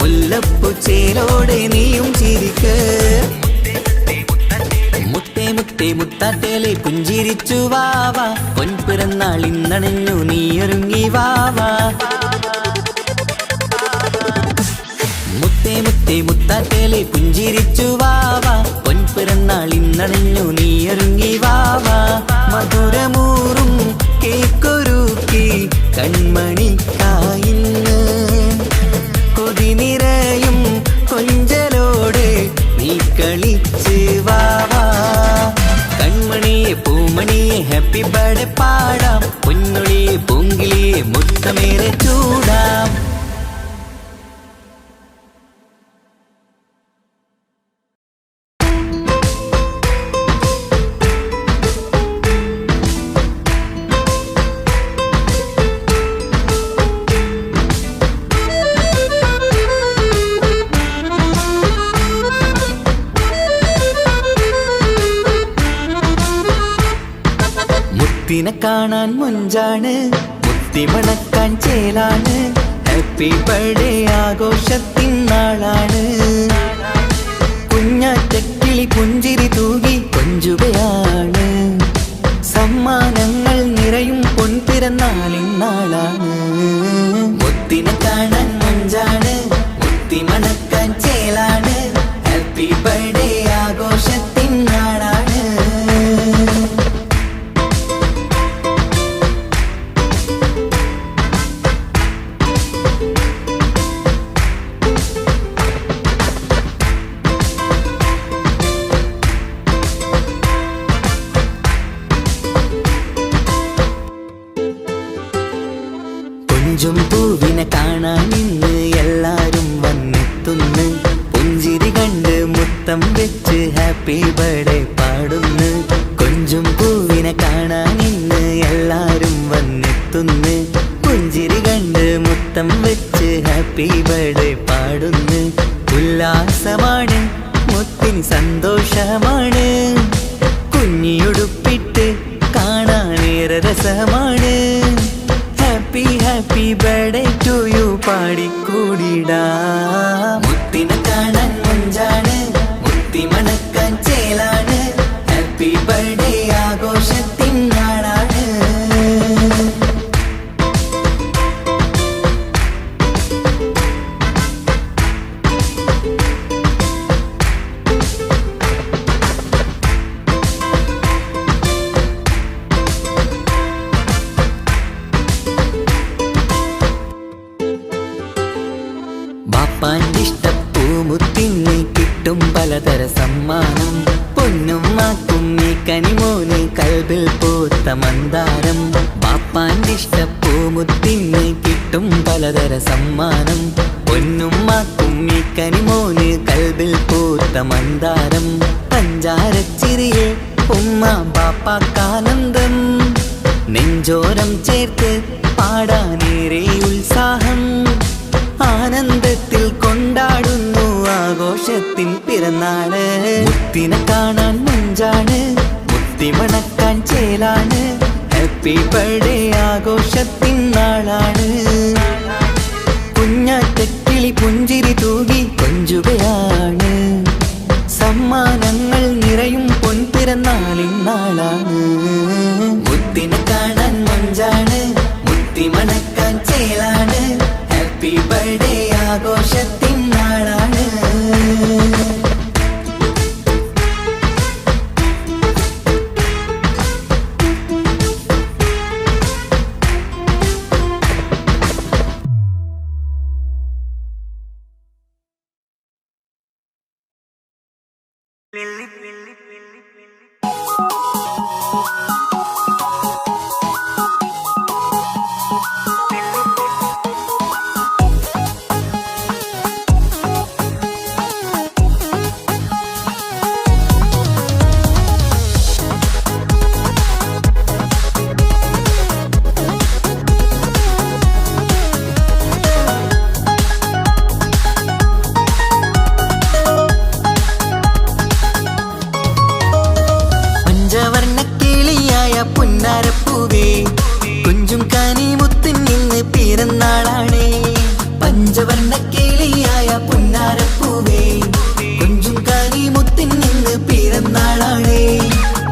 Speaker 1: മുല്ലപ്പൂ ചേലോടെ നീയും ചിരിക്ക്. മുത്തേ മുത്തേ മുത്താറ്റേലെ പുഞ്ചിരിച്ചു വാവാ, പൊൻപിറന്നാൾ ഇന്നണഞ്ഞു നീയൊരുങ്ങി വാവാ. മുത്തേ മുത്തേ മുത്താറ്റേലെ പുഞ്ചിരിച്ചു വാവാ, പൊൻപിറന്നാൾ ഇന്നണഞ്ഞു നീയൊരുങ്ങി വാവാ. മധുരമൂറും കേക്കൊരുക്കി കൺമണിക്കായിന്ന്, കൊതി നിറയും കൊഞ്ചലോടെ നീ കളിച്ച് വാവാ. കൺമണിയെ പൂമണിയെ ഹാപ്പി ബർത്ത്ഡേ പാടാം, പൊന്നൊളിയെ പൂങ്കിളിയെ മുത്തമേറെ ചൂടാം. മുത്തിനെ കാണാൻ മുഞ്ചാണ്, മുത്തി മണക്കാൻ ചേലാണ്. Happy birthday ആഘോഷത്തിൻ നാളാണ്. കുഞ്ഞാറ്റക്കിളി പുഞ്ചിരി തൂകി കൊഞ്ചുകയാണ്. സമ്മാനങ്ങൾ നിറയും പൊൻപിറന്നാളിൻ നാളാണ്. മുത്തിനെ കാണാൻ മുഞ്ചാണ്, മുത്തി മണക്കാൻ ചേലാണ്. Happy birthday ആഘോഷത്തിൻ നാളാണ്. കൊഞ്ചും പൂവിനെ കാണാൻ ഇന്ന് എല്ലാരും വന്നെത്തുന്നു. പുഞ്ചിരി കണ്ട് മുത്തം വെച്ച് ഹാപ്പി ബർത്ത്ഡേ പാടുന്നു. കൊഞ്ചും പൂവിനെ കാണാൻ ഇന്ന് എല്ലാരും വന്നെത്തുന്നു. പുഞ്ചിരി കണ്ട് മുത്തം വെച്ച് ഹാപ്പി ബർത്ത്ഡേ പാടുന്നു. ഉല്ലാസമാണ്, മുത്തിന് സന്തോഷമാണ്. കുഞ്ഞിയുടുപ്പിട്ട് കാണാനേറെ രസമാണ്. Happy happy birthday to you പാടിക്കൂടിടാ. മുത്തിനെ കാണാൻ മുഞ്ചാണ്, മുത്തി മണക്കാൻ ചേലാണ്. Happy birthday ആഘോഷത്തിൻ നാളാണ്. ബാപ്പാന്റെ ഇഷ്ടപ്പൂമുത്തിന് കിട്ടും പലതര സമ്മാനം. പൊന്നുമ്മാക്കും ഈ കനിമോന് കൽബിൽ പൂത്ത മന്ദാരം. ബാപ്പാന്റെ ഇഷ്ടപ്പൂമുത്തിന് കിട്ടും പലതര സമ്മാനം. പൊന്നുമ്മാക്കും ഈ കനിമോന് കൽബിൽ പൂത്ത മന്ദാരം. പഞ്ചാരച്ചിരിയെ ഉമ്മ ബാപ്പാക്കാനന്ദം. നെഞ്ചോരം ചേർത്ത് പാടാനേറെ ഉത്സാഹം. ആനന്ദത്തിൽ കൊണ്ടാടുന്നു ആഘോഷത്തിൻ പിറന്നാള്. മുത്തിനെ കാണാൻ മുഞ്ചാണ്, മുത്തി മണക്കാൻ ചേലാണ്. Happy birthday ആഘോഷത്തിൻ നാളാണ്. കുഞ്ഞാറ്റക്കിളി പുഞ്ചിരി തൂകി കൊഞ്ചുകയാണ്. സമ്മാനങ്ങൾ നിറയും പൊൻപിറന്നാളിൻ നാളാണ്. മുത്തിനെ കാണാൻ മുഞ്ചാണ്, മുത്തി മണക്കാൻ ചേലാണ്. Happy birthday ആഘോഷത്തിൻ നാളാണ്. പുന്നാരപ്പൂവേ കുഞ്ചും കനിമുത്തിൻ ഇന്ന് പിറന്നാളാണ്. പഞ്ചവർണ്ണ കിളിയായ പുന്നാരപ്പൂവേ കുഞ്ചും കനിമുത്തിൻ ഇന്ന് പിറന്നാളാണ്.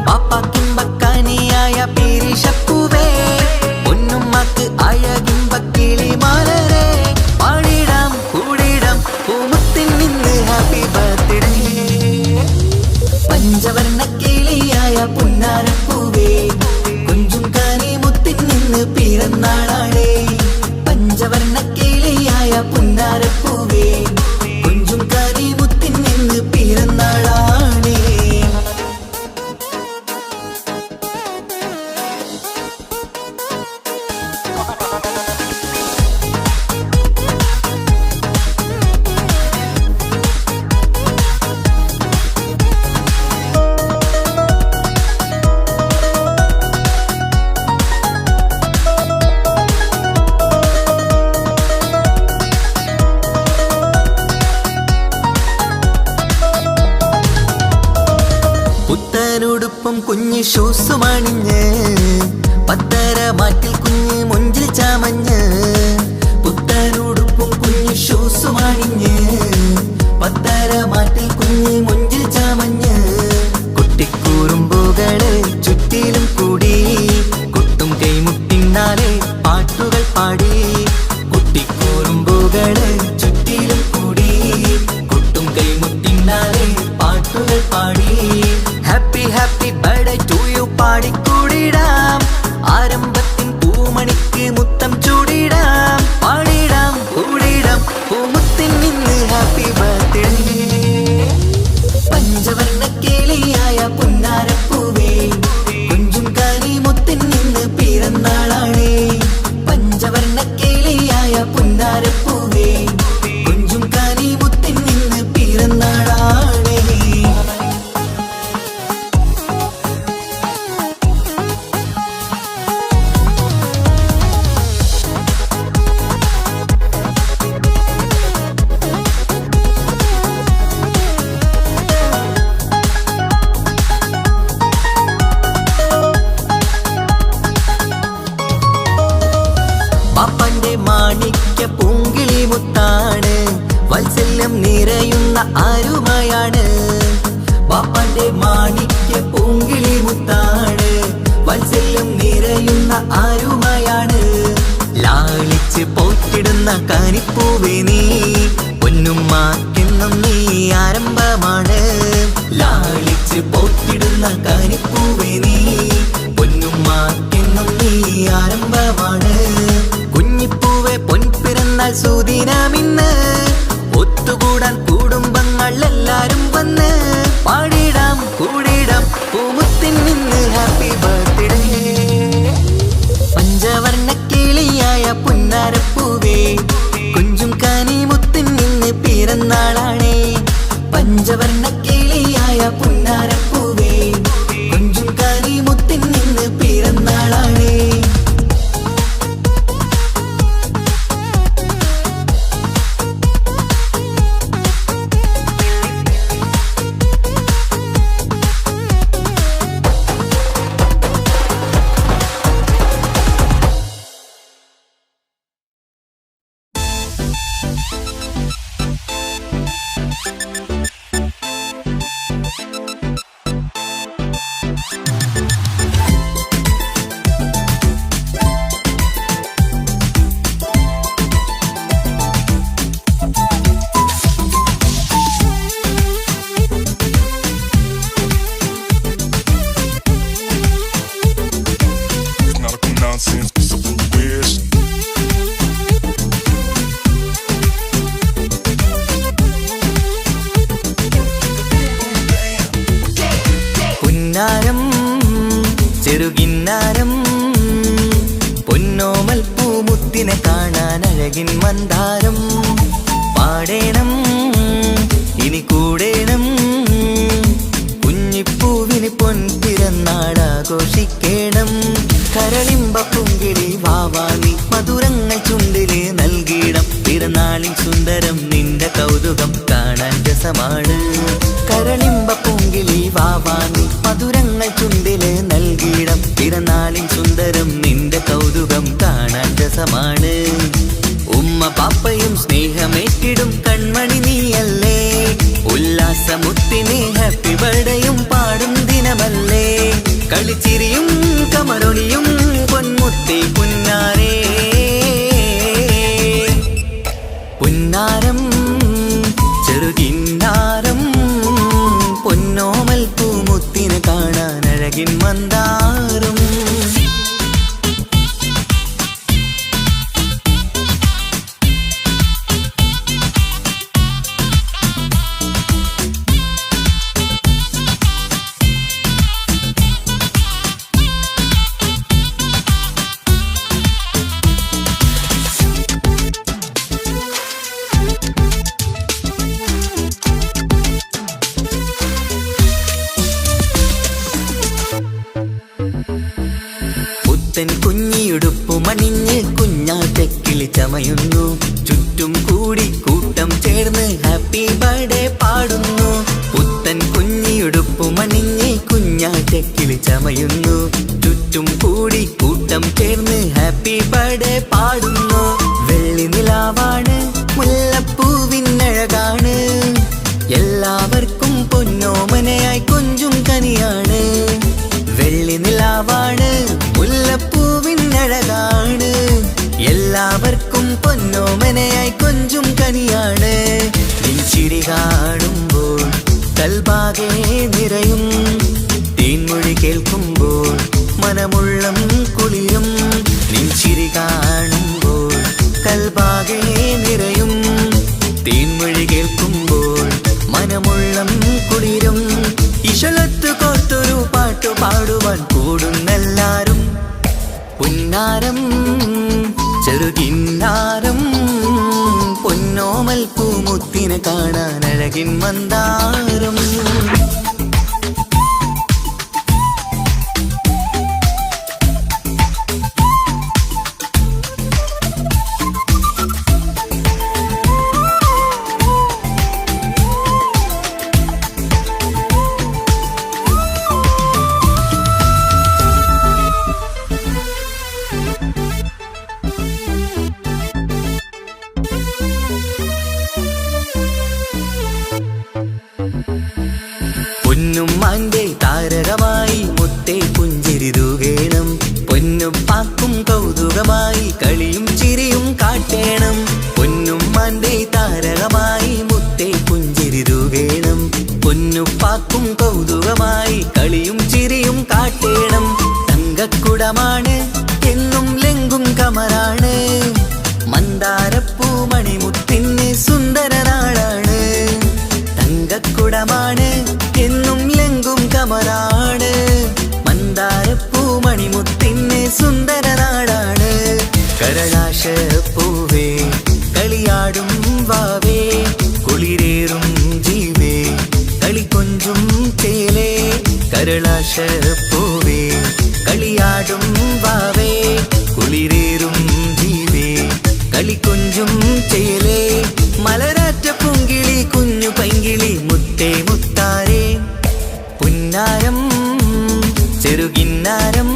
Speaker 1: പാപ്പാക്കിമ്പക്കാനിയായ പീരിഷപ്പൂവേ പൊന്നുമ്മക്ക് അഴകിമ്പക്കിളി മാലരെ പാടിടാം കൂടിടാം പൂമുത്തിൻ ഇന്ന് ഹാപ്പി ബർത്ത്ഡേ. പഞ്ചവർണ്ണ കിളിയായ പുന്നാരപ്പൂവേ കുഞ്ചും കനിമുത്തിൻ ഇന്ന് പിറന്നാളാണ്. പഞ്ചവർണ്ണ കിളിയായ പുന്നാരപ്പൂവേ കുഞ്ചും കനിമുത്തിൻ ഇന്ന് പിറന്നാളാണ്. പുത്തനുടുപ്പും കുഞ്ഞു ഷൂസുമണിഞ്ഞ് വാത്സല്യം നിറയുന്ന ആരുമയാണ്. ബാപ്പാന്റെ മാണിക്യ പൂങ്കിളി മുത്താണ്. വാത്സല്യം നിറയുന്ന ആരുമയാണ്. ലാളിച്ച് പോറ്റിടുന്ന കാനിപ്പൂവേ നീ, പൊന്നുമ്മാക്കെന്നും നീ ആരംഭമാണ്. ലാളിച്ച് പോറ്റിടുന്ന കാനിപ്പൂവേ നീ, പൊന്നുമ്മാക്കെന്നും നീ ആരംഭമാണ്. കുഞ്ഞിപ്പൂവെ പൊൻപിറന്നാൾ സുദിനമിന്ന്, ഒത്തുകൂടാൻ കുടുംബങ്ങൾ എല്ലാരും വന്ന് പാടിടാം കൂടിടാം പൂമുത്തിൻ നിന്ന് ഹാപ്പി ബർത്ത്ഡേ. പഞ്ചവർണ്ണ കിളിയായ പുന്നാരപ്പൂവേ, കുഞ്ചും കാനിമുത്തിൻ നിന്ന് പിറന്നാളാണേ. പഞ്ചവർണ്ണ കിളിയായ പുന്നാരപ്പൂവേ, കുഞ്ചും കാനിമുത്തിൻ നിന്ന് പിറന്നാളാണേ. പുന്നാരം ചെറുകിന്നാരം, പൊന്നോമൽ പൂമുത്തിനെ കാണാൻ അഴകിൻ മന്ദാരം. പാടേണം ഇനി കൂടേണം, കുഞ്ഞിപ്പൂവിന് പൊൻപിറന്നാളാഘോഷിക്കേണം. കരളിമ്പ പൂങ്കിളി വാവാനി, മധുരങ്ങൾ ചുണ്ടില് നൽകിയിടം. പിറന്നാളിൻ സുന്ദരം നിന്റെ കൗതുകം കാണാൻ രസമാണ്. കരളിമ്പ പൂങ്കിളി വാവാനി, മധുരങ്ങൾ ചുണ്ടില് നൽകിയിടം. പിറന്നാളിൻ സുന്ദരം നിന്റെ കൗതുകം കാണാൻ രസമാണ്. ഉമ്മ പാപ്പയും സ്നേഹമേറ്റിടും കൺമണി നീയല്ലേ. ഉല്ലാസമുത്തിനെ ഹാപ്പി ബർത്ത്ഡേയും പാടും ദിനമല്ലേ. കളിച്ചിരിയും കമറൊളിയും പൊന്മുത്തി പുന്നാരേ. പുന്നാരം ചെറുകിന്നാരം, പൊന്നോമൽ പൂമുത്തിനെ കാണാൻ അഴകിൻ മന്ദാരം. പുത്തൻ കുഞ്ഞിയുടുപ്പുമണിഞ്ഞ് കുഞ്ഞാറ്റക്കിളി ചമയുന്നു. ചുറ്റും കൂടി കൂട്ടം ചേർന്ന് ഹാപ്പി ബർത്ത്ഡേ പാടുന്നു. പുത്തൻ കുഞ്ഞിയുടുപ്പുമണിഞ്ഞ് കുഞ്ഞാറ്റക്കിളി ചമയുന്നു. ചുറ്റും കൂടി കൂട്ടം ചേർന്ന് ഹാപ്പി ബർത്ത്ഡേ പാടുന്നു. വെള്ളി നിലാവാണ്, മുല്ലപ്പൂവിനഴകാണ്. എല്ലാവർക്കും പൊന്നോമനയായി കൊഞ്ചും കനിയാണ്. വെള്ളി നിലാവാണ്, മുല്ലപ്പൂവിനഴകാണ്. എല്ലാവർക്കും പൊന്നോമനയായി കൊഞ്ചും കനിയാണ്. നിൻചിരി കാണുമ്പോൾ കൽബാകെ നിറയും, തേൻമൊഴി കേൾക്കുമ്പോൾ മനമുള്ളം കുളിരും. നിൻചിരി കാണുമ്പോൾ കൽബാകെ നിറയും, തേൻമൊഴി കേൾക്കുമ്പോൾ മനമുള്ളം കുളിരും. ഇശലത്ത് കോർത്തൊരു പാട്ടു പാടുവാൻ കൂടുന്നെല്ലാരും. പുന്നാരം ചെറുകിന്നാരം, പൊന്നോമൽ പൂമുത്തിനെ കാണാൻ അഴകിൻ മന്ദാരം. മധുരമാണ് എന്നും ലെങ്കും കമറാണ്. മന്ദാരപ്പൂ മണിമുത്തിന് സുന്ദര നാളാണ്. തങ്കക്കുടമാണ് എന്നും ലെങ്കും കമറാണ്. മന്ദാരപ്പൂ മണിമുത്തിന് സുന്ദര നാടാണ്. കരളാശ പൂവേ കളിയാടും വാവേ കുളിരേറും ജീവേ കളിക്കൊഞ്ചും ചേലേ. കരളാശ പൂവേ കളിയാടും വാവേ കുളിരേറും ജീവേ കളിക്കൊഞ്ചും ചേലേ. മലരാറ്റ പൂങ്കിളി കുഞ്ഞു പൈങ്കിളി മുത്തേ മുത്താരേ. പുന്നാരം ചെറുകിന്നാരം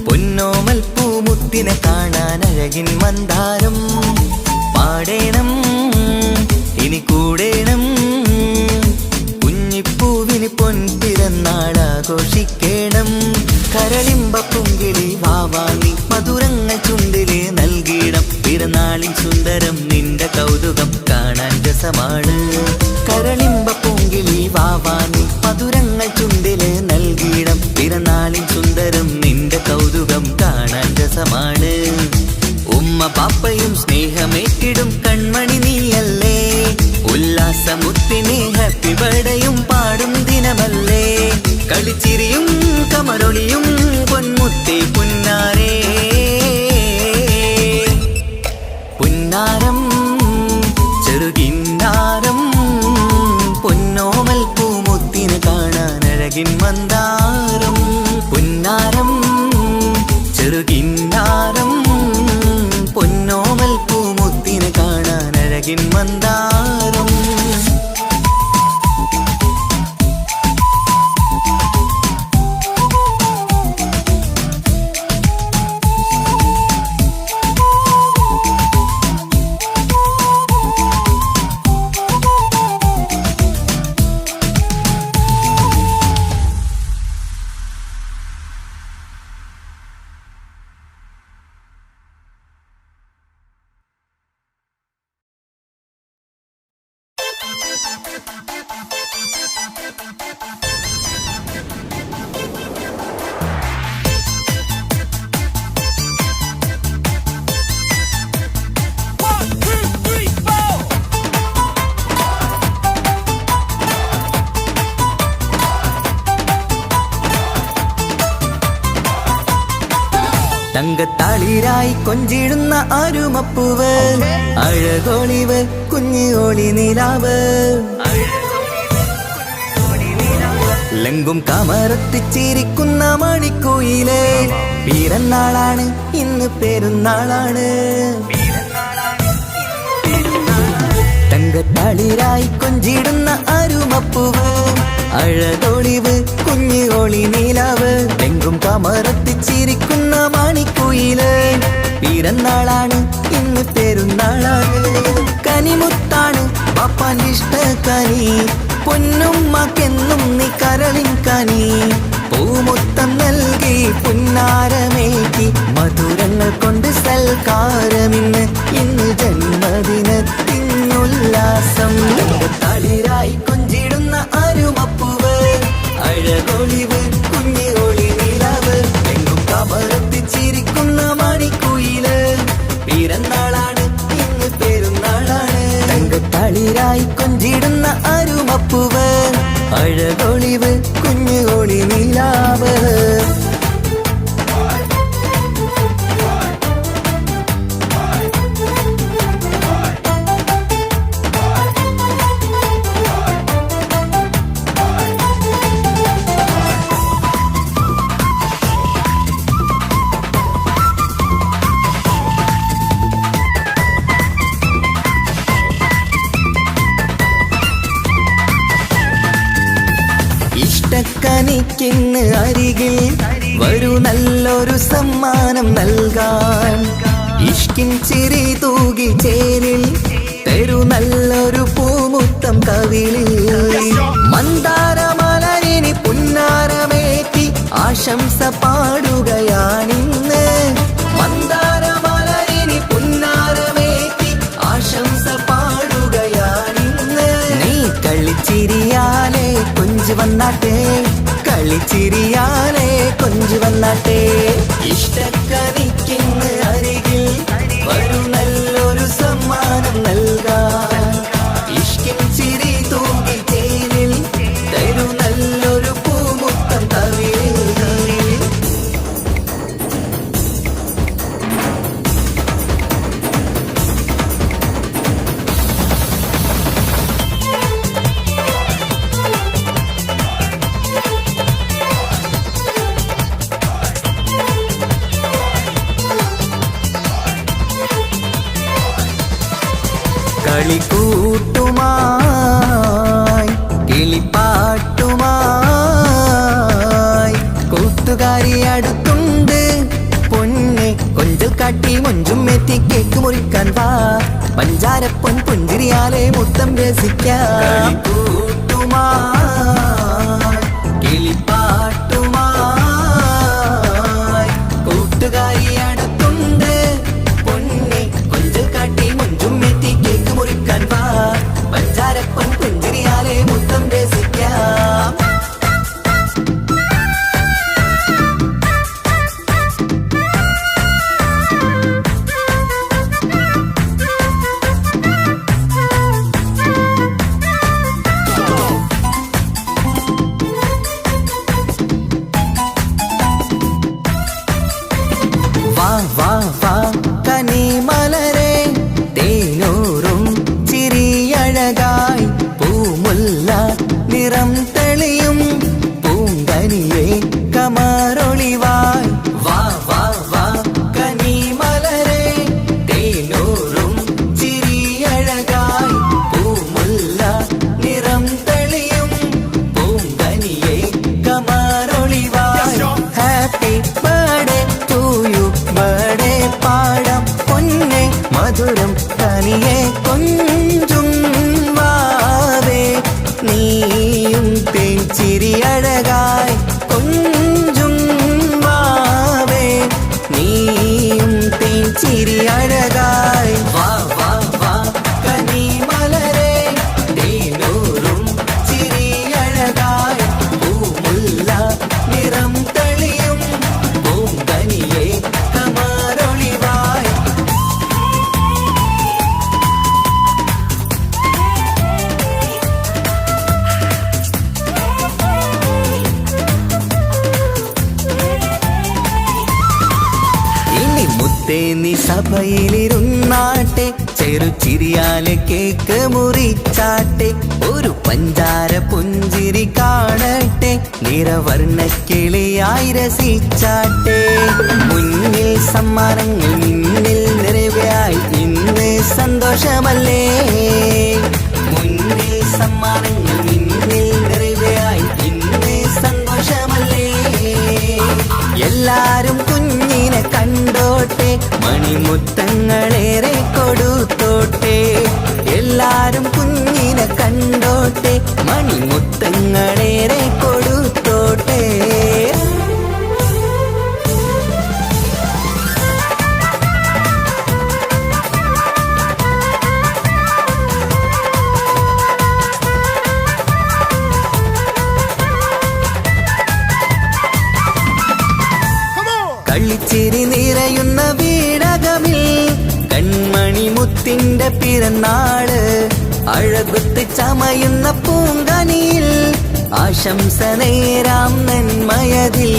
Speaker 1: പൊന്നോമൽ പൂമുത്തിനെ കാണാൻ അഴകിൻ മന്ദാരം. പാടേണം ഇനി കൂടേണം കുഞ്ഞിപ്പൂവിന് പൊൻപിറന്നാളാഘോഷിക്കേണം. കരളിമ്പ പൂങ്കിളി വാവാനി മധുരങ്ങൾ ചുണ്ടില് നൽകിയിടം. പിറന്നാളിൻ സുന്ദരം നിന്റെ കൗതുകം കാണാൻ രസമാണ്. കരളിമ്പ പൂങ്കിളി വാവാനി മധുരങ്ങൾ ചുണ്ടില് നൽകിയിടം. പിറന്നാളിൻ സുന്ദരം നിന്റെ കൗതുകം കാണാൻ രസമാണ്. ഉമ്മ പാപ്പയും സ്നേഹമേറ്റിടും കൺമണി നീയല്ലേ. ഉല്ലാസമുത്തിനെ ഹാപ്പി ബർത്ത്ഡേയും പാടും ദിനമല്ലേ. കളിച്ചിരിയും കമറൊളിയും പൊന്മുത്തേ പുന്നാരേ. പുന്നാരം ചെറുകിന്നാരം പൊന്നോമൽ പൂമുത്തിന് കാണാൻ അഴകിൻ മന്ദാരം. പുന്നാരം ചെറുകിന്നാരം പൊന്നോമൽ പൂമുത്തിന് കാണാൻ അഴകിൻ മന്ദാരം. തങ്കത്താളിരായി കൊഞ്ചിടുന്ന അരുമപ്പൂവ് അഴകോളിവ് കുഞ്ഞു ഓളി നിലാവ്. ലങ്കും കമറത്തിച്ചിരിക്കുന്ന മണിക്കോയില് പിറന്നാളാണ് ഇന്ന് പെരുന്നാളാണ്. തങ്കത്താളിരായി കൊഞ്ചിടുന്ന അരുമപ്പൂവ് അഴകോളിവ് കുഞ്ഞു ഓളി നിലാവ്. ലങ്കും കമറത്തിച്ചിരിക്കുന്ന മണിക്കോയില് പിറന്നാളാണ് ഇന്ന് പെരുന്നാളാണ്. കനിമുത്താണ് പാപ്പാന്റെ ഇഷ്ടക്കനി പൊന്നുമ്മക്കെന്നും നീ കരളിൻ കനി. പൂമുത്തം നൽകി പുന്നാരമേകി മധുരങ്ങൾ കൊണ്ട് സൽക്കാരമിന്ന്. ഇന്ന് ജന്മദിനത്തിനുല്ലാസം. തളിരായി കൊഞ്ചിടുന്ന അരുമപ്പൂവ് അഴകൊളിവ് കുഞ്ഞി ഒളി നിലാവ്. എങ്ങും കമറത്തിച്ചിരിക്കുന്ന മണിക്കുയില് പിറന്നാളാണ് ഇന്ന് പെരുന്നാളാണ്. തളിരായി കൊഞ്ചിടുന്ന അരുമപ്പൂവ് അഴകൊളിവ് കുഞ്ഞു ഒളി നിലാവ്. ഇഷ്ടക്കനിക്കിന്ന് അരികിൽ വരൂ നല്ലൊരു സമ്മാനം നൽകാൻ. ഇഷ്കിൻ ചിരി തൂകി ചേരിൽ തരൂ നല്ലൊരു പൂമുത്തം കവിളിൽ. മന്ദാരമലരിനി പുന്നാരമേറ്റി ആശംസ പാടുകയാണിന്ന്. മന്ദാരമലരിനി പുന്നാരമേറ്റി ആശംസ പാടുകയാണിന്ന്. നീ കളിച്ചിരിയാലേ കൊഞ്ചു വന്നാട്ടെ, കളിച്ചിരിയാലേ കൊഞ്ചു വന്നാട്ടെ. ഇഷ്ടക്കനിക്കിന്ന് അരികിൽ വരൂ നല്ലൊരു സമ്മാനം നൽകാൻ ഇഷ്കിൻ ചിരി തൂങ്ങി തേനിൽ തരൂ നല്ലൊരു പൂമുത്തം തവിൽ കളിക്കൂട്ടുമായി കിളിപ്പാട്ടുമായി കൂട്ടുകാരി അടുത്തുണ്ട് പൊന്നെ കൊഞ്ചൽ കാട്ടി മൊഞ്ചും എത്തി കേക്ക് മുറിക്കാൻ വാ പഞ്ചാരപ്പൊൻ പുഞ്ചിരിയാലെ മുത്തം രസിക്കാം കിളിപ്പാട്ടുമായി കൂട്ടുകാരി അടുത്തുണ്ട് പൊന്നെ കൊഞ്ചൽ കാട്ടി മൊഞ്ചും എത്തി കേക്ക് മുറിക്കാൻ വാ പഞ്ചാരപ്പൊൻ പുഞ്ചിരിയാലെ മുത്തം രസിക്കാം വാ വാ വാ കനിമലരെ തേനൂറും ചിരിയഴകായി പൂമുല്ല നിറം തെളിയും പൂങ്കനിയെ കമറൊളിവായി വാ വാ വാ കനിമലരെ തേനൂറും ചിരിയഴകായി പൂമുല്ല നിറം തെളിയും പൂങ്കനിയെ കമറൊളിവായി happy birthday to you birthday പാടാം പൊന്നെ മധുരം തനിയെ കൊഞ്ചും വാവേ നീയും തേൻ ചിരിയഴകായി കൊഞ്ചും വാവേ നീയും തേൻ ചിരിയഴകായി വാ വാ വാ കനിമലരെ തേനൂറും ചിരിയഴകായി പൂമുല്ല നിറം തെളിയും പൂങ്കനിയെ കമറൊളിവായി ഇനി മുത്തേ നീ സഭയിലിരുന്നാട്ടെ ചെറുചിരിയാലെ കേക്ക് മുറിച്ചാട്ടെ ഒരു പഞ്ചാര പുഞ്ചിരി കാണട്ടെ നിറവർണ്ണ കിളിയായി രസിച്ചാട്ടെ മുന്നിൽ സമ്മാനങ്ങൾ നിന്നിൽ നിറവായി ഇന്ന് സന്തോഷമല്ലേ മുന്നിൽ സമ്മാനങ്ങൾ നിന്നിൽ നിറവായി ഇന്ന് സന്തോഷമല്ലേ എല്ലാരും കുഞ്ഞിനെ കണ്ടോട്ടെ മണിമുത്തങ്ങളേറെ കൊടുത്തോട്ടെ എല്ലാരും കുഞ്ഞിനെ കണ്ടോട്ടെ മണിമുത്തങ്ങളേറെ കൊടുത്തോട്ടെ കളിച്ചിരി നിറയുന്ന വീടകമിൽ കൺമണി മുത്തിന്റെ പിറന്നാള് അഴകുത്ത് ചമയുന്ന പൂങ്കനിയിൽ ആശംസ നേരാം നന്മയതിൽ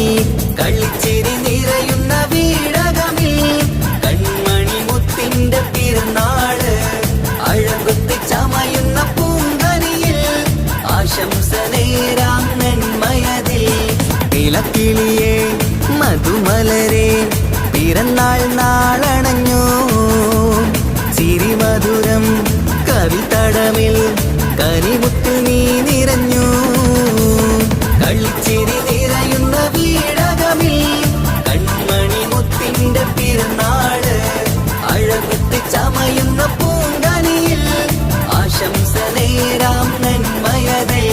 Speaker 1: കളിച്ചിരി നിറയുന്ന വീടകമിൽ കൺമണി മുത്തിന്റെ പിറന്നാള് അഴകുത്ത് ചമയുന്ന പൂങ്കനിയിൽ ആശംസ നേരാം നന്മയതിൽ ഇലക്കിളിയേ മധുമലരെ പിറന്നാൾ നാളണഞ്ഞു ചിരിമധുരം കവിതടമിൽ കനിമുത്തിൽ നീ നിറഞ്ഞു കളിച്ചിരി നിറയുന്ന വീടകമിൽ കൺമണി മുത്തിന്റെ പിറന്നാള് അഴകുത്ത് ചമയുന്ന പൂങ്കനിയിൽ ആശംസ നേരാം നന്മയതേ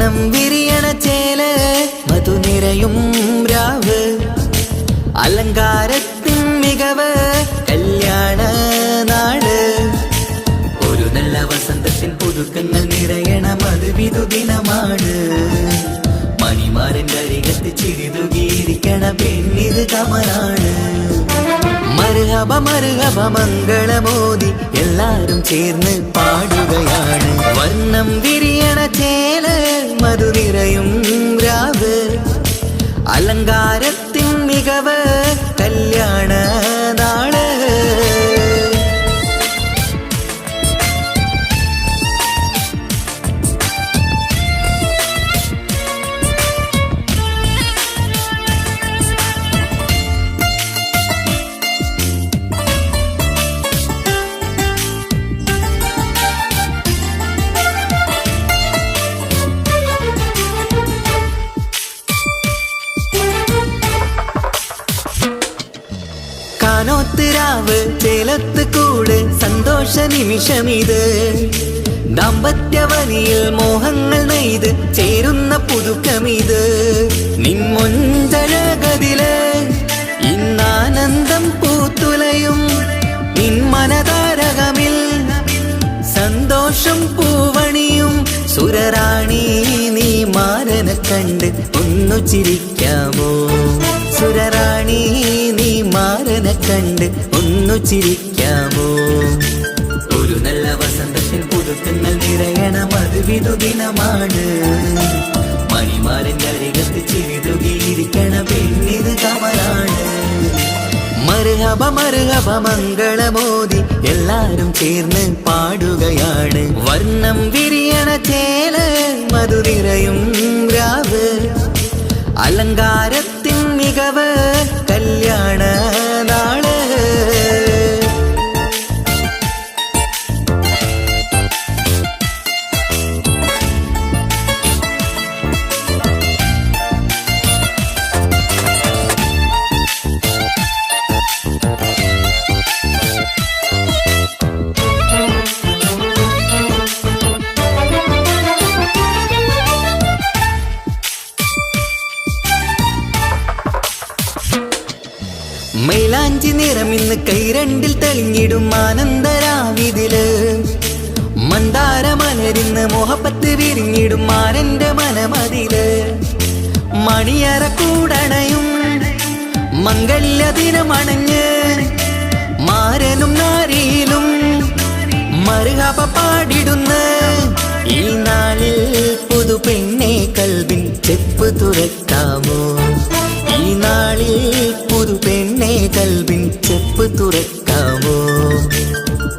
Speaker 1: വർണ്ണം വിരിയണ ചേല് മധു നിറയും രാവ് അലങ്കാരത്തിൻ മികവ് കല്യാണ നാട് ഒരു നല്ല വസന്തത്തിൻ പുതുക്കങ്ങൾ നിറയണ മധുവിധു ദിനമാണ് മണിമാരന്റെ അരികത്ത് ചിരിതുകിയിരിക്കണ പെണ്ണിത് കമലാണ് മർഹബ മർഹബ മംഗളമോദി എല്ലാരും ചേർന്ന് പാടുകയാണ് വർണ്ണം വിരിയണ ചേല് മധു നിറയും രാവ് അലങ്കാരത്തിൻ മികവ് കല്യാണ നാട് കാനോത്തിരാവ് ചേലത്ത് കൂട് സന്തോഷ നിമിഷമിത് ദാമ്പത്യവനിയിൽ മോഹങ്ങൾ നെയ്ത് ചേരുന്ന പുതുക്കമിത് നിൻമൊഞ്ചഴകതില് ഇന്നാനന്ദം പൂത്തുലയും നിൻ മനതാരകമിൽ സന്തോഷം പൂവണിയും സുരറാണി നീ മാരനെ കണ്ട് ഒന്നു ചിരിക്കാമോ സുരറാണി നീ മാരനെ കണ്ട് ഒന്നു ചിരിക്കാമോ ഒരു നല്ല വസന്തത്തിൽ പുതുക്കങ്ങൾ നിറയണ മധുവിധു ദിനമാണ് മണിമാരന്റെ അരികത്ത് ചിരിതുകിയിരിക്കണ പെണ്ണിത് കമലാണ് മർഹബ മർഹബ മംഗളമോദി എല്ലാരും ചേർന്ന് പാടുകയാണ് വർണ്ണം വിരിയണ ചേല് മധു നിറയും രാവ് അലങ്കാരത്തിൻ മികവ് കല്യാണ നാള് മൈലാഞ്ചി നിറമിന്ന് കൈരണ്ടിൽ തെളിഞ്ഞിടും ആനന്ദരാവിതില് മന്ദാരമലരിന്ന് മോഹപ്പത്ത് വിരിഞ്ഞിടും മാനന്റെ മനമതില് മണിയറ കൂടണയും മംഗല്യ ദിനമണഞ്ഞ് മാരനും നാരിയിലും മർഹബ പാടിടുന്ന ഈ നാളിൽ പുതു പെണ്ണെ കൽവിൻ ചെപ്പ് തുറക്കാമോ ഈ നാളിൽ പുതു പെണ്ണെ കൽവിൻ ചെപ്പ് തുറക്കാമോ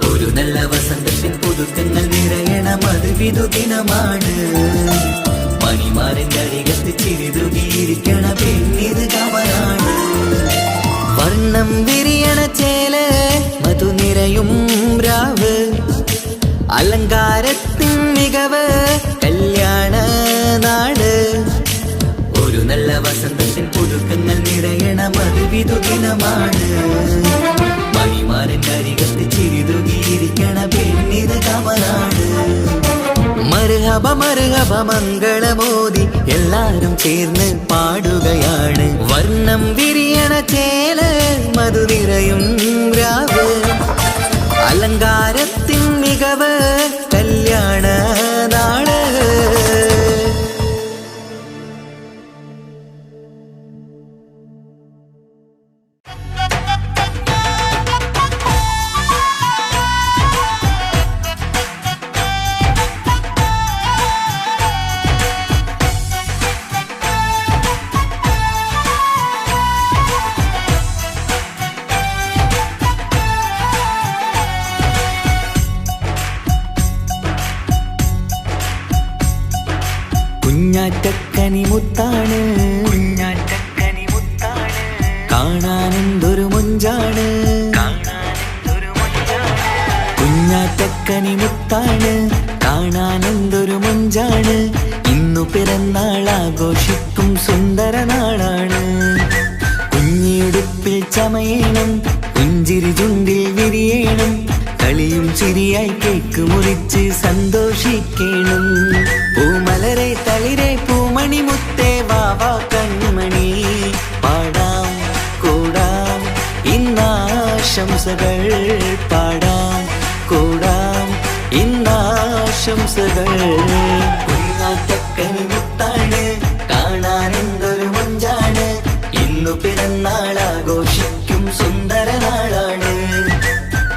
Speaker 1: ഒരു നല്ല വസന്തത്തിൻ പുതുക്കങ്ങൾ നിറയണ മധുവിധു ദിനമാണ് മണിമാരന്റെ അരികത്ത് ചിരിതുകിയിരിക്കണ പെണ്ണിത് കമലാണ് വർണ്ണം വിരിയണ ചേല് മധു നിറയും രാവ് അലങ്കാരത്തിൻ മികവ് കല്യാണ നാട് ഒരു നല്ല വസന്തത്തിൻ പുതുക്കങ്ങൾ നിറയണ മധുവിധു ദിനമാണ് മണിമാരന്റെ അരികത്ത് ചിരിതുകിയിരിക്കണ പെണ്ണിത് കമലാണ് മർഹബ മർഹബ മംഗളമോദി എല്ലാരും ചേർന്ന് പാടുകയാണ് വർണ്ണം വിരിയണ ചേല് മധു നിറയും രാവ് അലങ്കാരത്തിൻ മികവ് കല്യാണ നാള് കുഞ്ഞാറ്റക്കനി മുത്താണ് കാണാനെന്തൊരു മൊഞ്ചാണ് കുഞ്ഞാറ്റക്കനി മുത്താണ് കാണാനെന്തൊരു മൊഞ്ചാണ് ഇന്നു പിറന്നാൾ ആഘോഷിക്കും സുന്ദര നാളാണ് കുഞ്ഞിയുടുപ്പിൽ ചമയണം പുഞ്ചിരി ചുണ്ടിൽ വിരിയണം കളിയും ചിരിയായി കേക്ക് മുറിച്ച് സന്തോഷിക്കണം പൂമലരെ തളിരെ ഇന്നാശംസകൾ പാടാം കൂടാം ഇന്നാശംസകൾ. കുഞ്ഞാറ്റക്കനി മുത്താണ് കാണാൻ എന്തൊരു മൊഞ്ചാണ്, ഇന്നു പിറന്നാളാഘോഷിക്കും സുന്ദര നാളാണ്.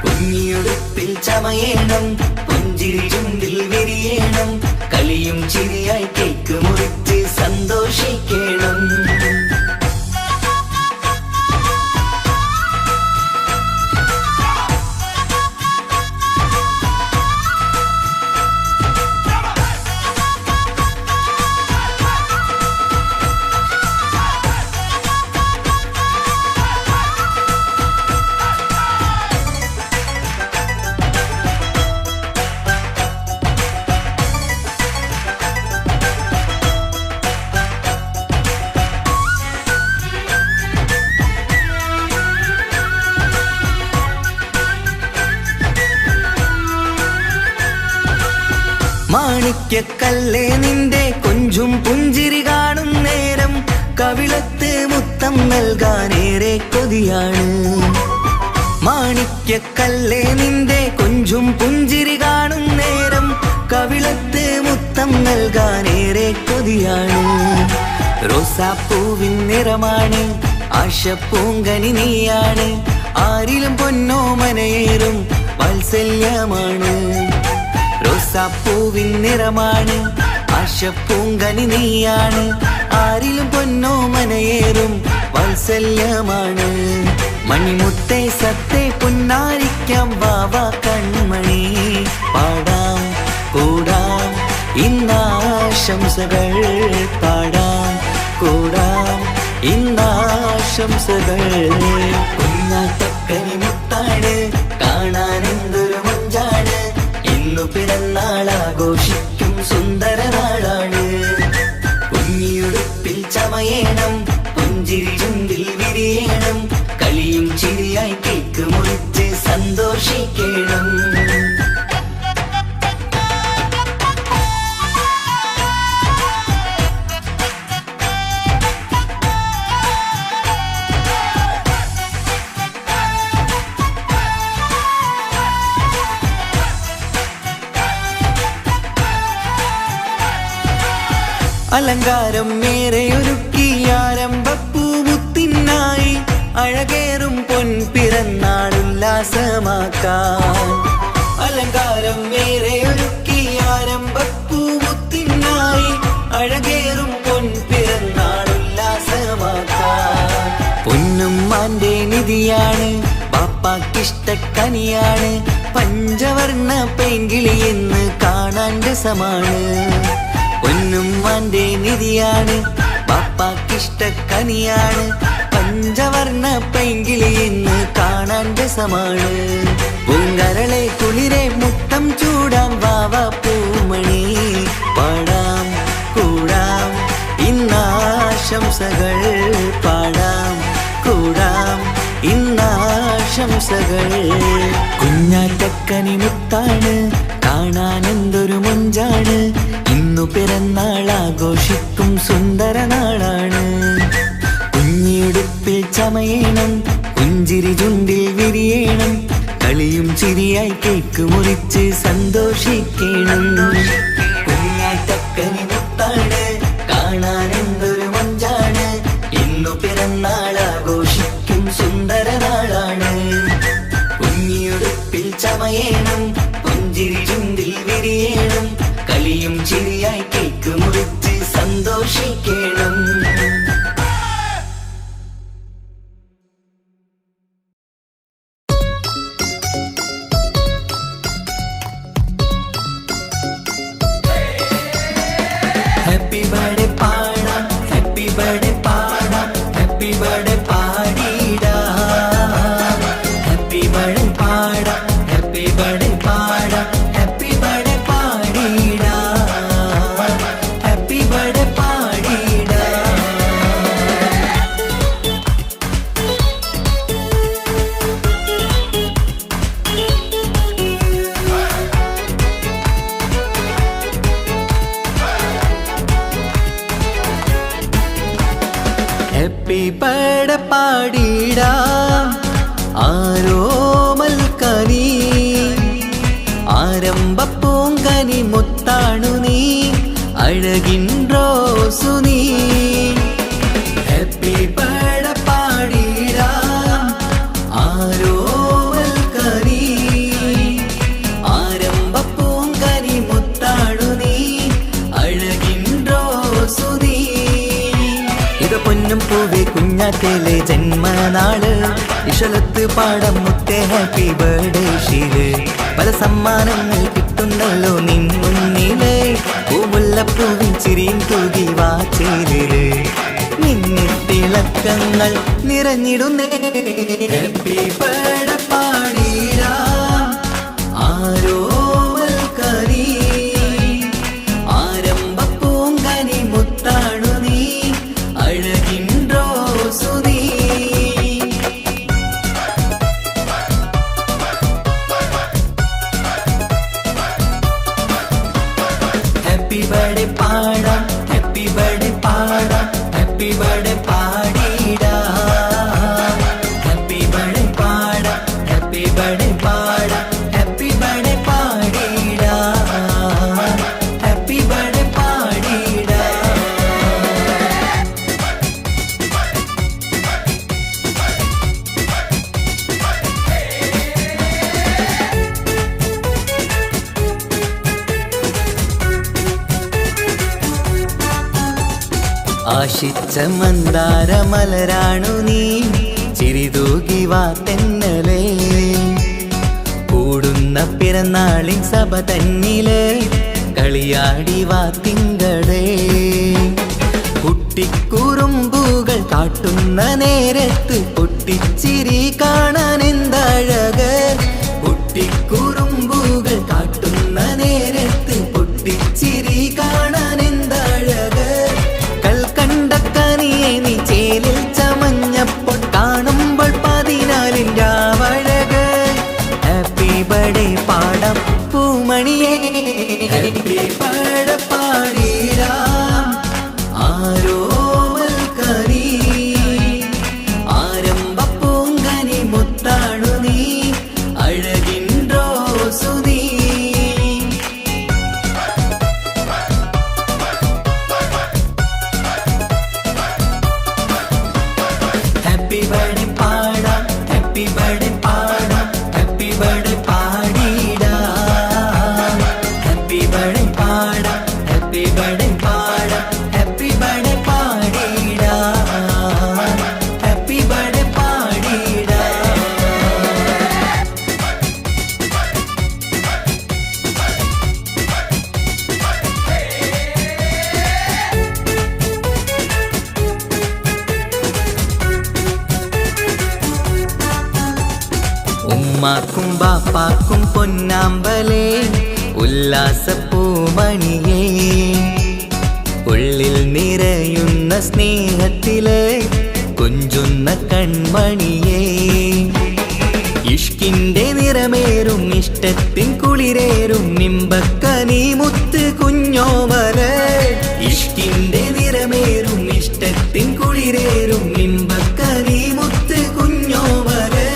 Speaker 1: കുഞ്ഞിയുടുപ്പിൽ ചമയേണം, പുഞ്ചിരി ചുണ്ടിൽ വിരിയേണം, കളിയും ചിരിയായി കേക്ക് മുറിച്ച് സന്തോഷിക്കണം. മാണിക്യക്കല്ലേ നിന്റെ കൊഞ്ചും പുഞ്ചിരി കാണും നേരം, കവിളത്ത് മുത്തം നൽകാനേറെ കൊതിയാണ്. മാണിക്യക്കല്ലേ നിന്റെ കൊഞ്ചും പുഞ്ചിരി കാണും നേരം, കവിളത്ത് മുത്തം നൽകാനേറെ കൊതിയാണ്. റോസാപ്പൂവിൻ നിറമാണ് ആശപ്പൂങ്കനി നീയാണ്, ആരിലും പൊന്നോമനയേറും വാത്സല്യമാണ്. റോസാപ്പൂവിൻ നിറമാണ് ആശപ്പൂങ്കനി നീയാണ്, ആരിലും പൊന്നോമനയേറും വാത്സല്യമാണ്. മണിമുത്തേ സത്തേ പുന്നാരിക്കാം വാവ കൺമണി, പാടാം കൂടാം ഇന്നാശംസകൾ പാടാം കൂടാം ഇന്നാശംസകൾ. കുഞ്ഞാറ്റക്കനി മുത്താണ് കാണാൻ എന്തൊരു മൊഞ്ചാണ്, ഇന്നു പിറന്നാളാഘോഷിക്കും സുന്ദര നാളാണ്. കുഞ്ഞിയുടുപ്പിൽ ചമയേണം, പുഞ്ചിരി ചുണ്ടിൽ വിരിയേണം, കളിയും ചിരിയായി കേക്ക് മുറിച്ച് സന്തോഷിക്കണം. അലങ്കാരം മേറെ ഒരുക്കി ആരംഭപ്പൂമുത്തിനായി, അഴകേറും പൊൻപിറന്നാളുല്ലാസമാക്കാൻ. അലങ്കാരം മേറെ ഒരുക്കി ആരംഭപ്പൂമുത്തിനായി, അഴകേറും പൊൻപിറന്നാളുല്ലാസമാക്കാൻ. പൊന്നുമ്മാന്റെ നിധിയാണ് പാപ്പാക്കിഷ്ടക്കനിയാണ്, പഞ്ചവർണ്ണ പെങ്കിളി എന്ന് കാണാൻ രസമാണ്. പൊന്നുമ്മാന്റെ നിധിയാണ് പാപ്പാക്കിഷ്ടക്കനിയാണ്, പഞ്ചവർണ്ണ പെങ്കിളി എന്ന് കാണാൻ രസമാണ്. പൂങ്കരളെ കുളിരെ മുത്തം ചൂടാം വാവ പൂമണി, പാടാം കൂടാം ഇന്നാശംസകൾ പാടാം കൂടാം ഇന്നാശംസകൾ. കുഞ്ഞാറ്റക്കനി മുത്താണ് കാണാൻ എന്തൊരു മൊഞ്ചാണ്, ഇന്നു പിറന്നാളാഘോഷിക്കും സുന്ദര നാളാണ്. കുഞ്ഞിയുടുപ്പിൽ ചമയേണം, പുഞ്ചിരി ചുണ്ടിൽ വിരിയേണം, കളിയും ചിരിയായി കേക്ക് മുറിച്ച് സന്തോഷിക്കണം. കുഞ്ഞാറ്റക്കനി മുത്താണ് കാണാൻ എന്തൊരു മൊഞ്ചാണ്, ഇന്നു പിറന്നാളാഘോഷിക്കും സുന്ദര നാളാണ്. കുഞ്ഞിയുടുപ്പിൽ ചമയേണം, പുഞ്ചിരി ചുണ്ടിൽ വിരിയേണം, കളിയും ചിരിയായി കേക്ക് മുറിച്ച് സന്തോഷിക്കണം. ഹാപ്പി ബർത്ത്ഡേ പാടാം, ഹാപ്പി ബർത്ത്ഡേ പാടാം, ഹാപ്പി ബർത്ത്ഡേ പാടിടാം. ഹാപ്പി ബർത്ത്ഡേ പാടാം, ഹാപ്പി ബർത്ത്ഡേ പാടാം, ഹാപ്പി ബർത്ത്ഡേ പാടിടാം, ഹാപ്പി ബർത്ത്ഡേ പാടിടാം. ഹാപ്പി ബർത്ത്ഡേ പാടിടാം, ആരോ കുഞ്ഞാറ്റേലെ ജന്മനാള് ഇശലത്ത് പാടം മുത്തേ ഹാപ്പി ബർത്ത്ഡേ ഷീല് പല സമ്മാനങ്ങൾ കിട്ടുന്നല്ലോ നിൻ മുന്നില് പൂമുല്ലപ്പൂവിൻ ചിരിയും തൂകി വാച്ചേലില് മിന്നിത്തിളക്കങ്ങൾ നിറഞ്ഞിടുന്നേ ഹാപ്പി ബർത്ത്ഡേ പാടിടാ ആരോ കനി ആരംഭ പൂങ്കനി മുത്താണു നീ അഴകിன்றோ സുനീ ഹാപ്പി ബർത്ത്ഡേ പാടാം ഹാപ്പി ബർത്ത്ഡേ പാടാം ഹാപ്പി ബർത്ത്ഡേ പാടിടാ ഹാപ്പി ബർത്ത്ഡേ പാടാം ഹാപ്പി ബർത്ത്ഡേ പാടാം ഹാപ്പി ബർത്ത്ഡേ പാടിടാ ഹാപ്പി ബർത്ത്ഡേ പാടിടാ ആശിച്ച മന്ദാര മലരാണു നീ ചിരിതൂകി വാ തെന്നലേ കൂടുന്ന പിറന്നാളിൻ സഭ തന്നില് കളിയാടി വാ തിങ്കളേ കുട്ടിക്കുറുമ്പുകൾ കാട്ടുന്ന നേരത്ത് പൊട്ടിച്ചിരി കാണാൻ എന്തഴക് കുട്ടിക്കുറുമ്പുകൾ കാട്ടുന്ന നേരത്ത് പൊട്ടിച്ചിരി കാണാൻ എന്തഴക് കൽക്കണ്ടക്കനിയെ നീ ചേലിൽ ചമഞ്ഞപ്പോൾ കാണുമ്പോൾ 14 രാവഴക് ഹാപ്പി ബർത്ത്ഡേ പാടം പൂമണിയേ ഹാപ്പി ബർത്ത്ഡേ പാടിടാ ആരോ കനി ആരംഭ പൂങ്കനി മുത്താണു നീ അഴകിன்றோ സുനീ ഹാപ്പി ബർത്ത്ഡേ പാടാം ഹാപ്പി ബർത്ത്ഡേ പാടാം ഹാപ്പി ബർത്ത്ഡേ പാടിടാ ഹാപ്പി ബർത്ത്ഡേ പാടാം ഹാപ്പി ബർത്ത്ഡേ പാടാം ഹാപ്പി ബർത്ത്ഡേ പാടിടാ ഹാപ്പി ബർത്ത്ഡേ പാടിടാ ഉമ്മാക്കും ബാപ്പാക്കും പൊന്നാമ്പലേ ഉല്ലാസപ്പൂമണിയേ ഉള്ളിൽ നിറയുന്ന സ്നേഹത്തില് കൊഞ്ചുന്ന കൺമണിയേ ഇഷ്കിന്റെ നിറമേറും ഇഷ്ടത്തിൻ കുളിരേറും നിമ്പക്കനി മുത്ത് കുഞ്ഞോമല് ഇഷ്കിന്റെ നിറമേറും ഇഷ്ടത്തിൻ കുളിരേറും നിമ്പക്കനി മുത്ത് കുഞ്ഞോമല്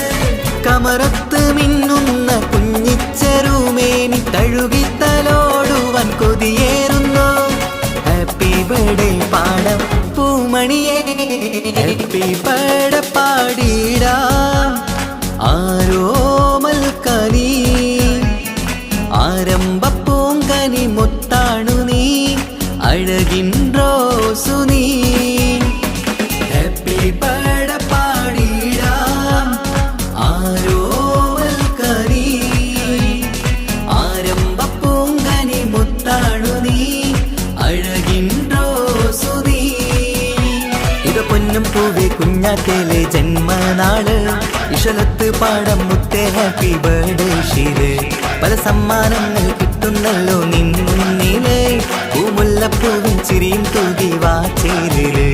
Speaker 1: കമറത്ത് മിന്നുന്ന കുഞ്ഞിച്ചെറുമേനി തഴുകിത്തലോടുവാൻ കൊതിയേറുന്നു ഹാപ്പി ബർത്ത്ഡേ പാടം പൂമണിയേ ഹാപ്പി ബർത്ത്ഡേ പാടിടാ ആരോ കനി ആരംഭ പൂങ്കനി മുത്താണു നീ അഴകിன்றோ സുനീ ഹാപ്പി ബർത്ത്ഡേ പാടിടാ ആരോ കനി ആരംഭ പൂങ്കനി മുത്താണു നീ അഴകിன்றோ സുനീ ഇത് പൊന്നും പൂവേ കുഞ്ഞാറ്റേലെ ജന്മനാള് ഇശലത്ത് പാടം മുത്തേ ഹാപ്പി ബർത്ത്ഡേ ഷീല് പല സമ്മാനങ്ങൾ കിട്ടുന്നല്ലോ നിൻ മുന്നില് പൂമുല്ലപ്പൂവിൻ ചിരിയും തൂകി വാച്ചേലില്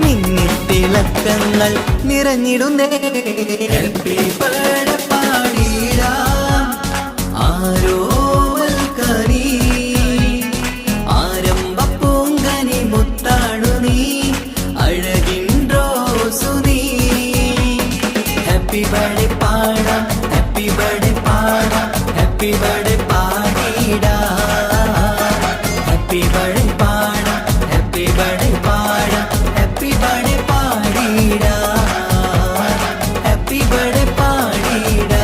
Speaker 1: മിന്നിത്തിളക്കങ്ങൾ നിറഞ്ഞിടുന്നേ ഹാപ്പി ബർത്ത്ഡേ പാടിടാ ആരോ കനി ആരംഭ പൂങ്കനി മുത്താണു നീ അഴകിன்றோ സുനീ ഹാപ്പി ബർത്ത്ഡേ പാടാം ഹാപ്പി ബർത്ത്ഡേ പാടാം ഹാപ്പി ബർത്ത്ഡേ പാടിടാ ഹാപ്പി ബർത്ത്ഡേ പാടാം ഹാപ്പി ബർത്ത്ഡേ പാടാം ഹാപ്പി ബർത്ത്ഡേ പാടിടാ ഹാപ്പി ബർത്ത്ഡേ പാടിടാ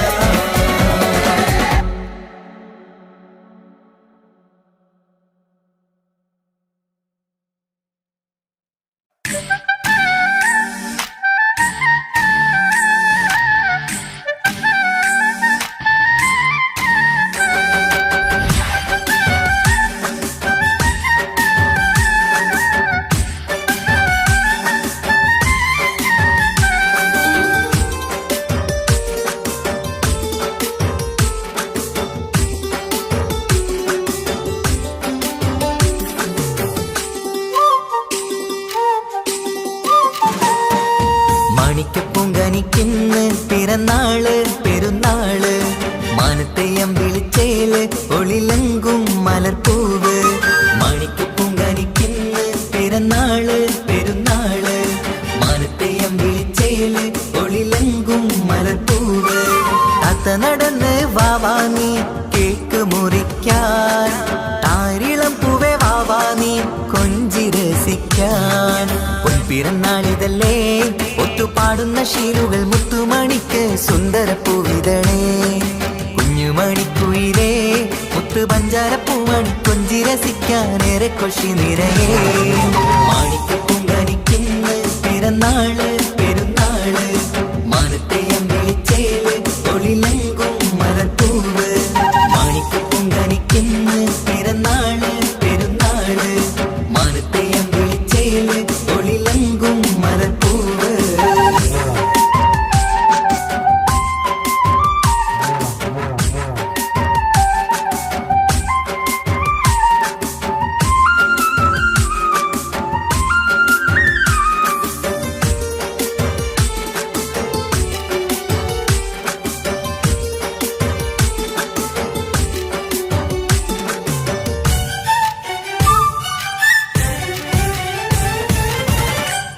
Speaker 1: മാനത്തെയം വിളിച്ചേല് ഒളിലെങ്കും മലർപ്പൂവ് മാണിക്കപ്പൂങ്കനിക്കിന്ന് പിറന്നാള് പെരുന്നാള് മാനത്തെയം വിളിച്ചേല് ഒളിലെങ്കും മലർപ്പൂവ് താത്ത നടന്ന് വാവാനി കേക്ക് മുറിക്കാൻ താരിളം പൂവേ വാവാനി കൊഞ്ചി രസിക്കാൻ പൊൻപിറന്നാളിതല്ലേ ഒത്തുപാടുന്ന ശീലുകൾ മുത്തുമണിക്ക് സുന്ദരപ്പൂവിതളേ കുഞ്ഞുമണിക്കുയിലേ മുത്തു പഞ്ചാരപ്പൂമണി കൊഞ്ചി രസിക്കാനേറെ കൊഷി നിറയേ മാണിക്കപ്പൂങ്കനിക്കിന്ന് പിറന്നാള് പെരുന്നാള് മാനത്തെയം വിളിച്ചേല് ഒളിലെങ്കും മലർപ്പൂവ് മാണിക്കപ്പൂങ്കനിക്കിന്ന് പിറന്നാള് പെരുന്നാള് മാനത്തെയം വിളിച്ചേല് ഒളിലെങ്കും മലർപ്പൂവ്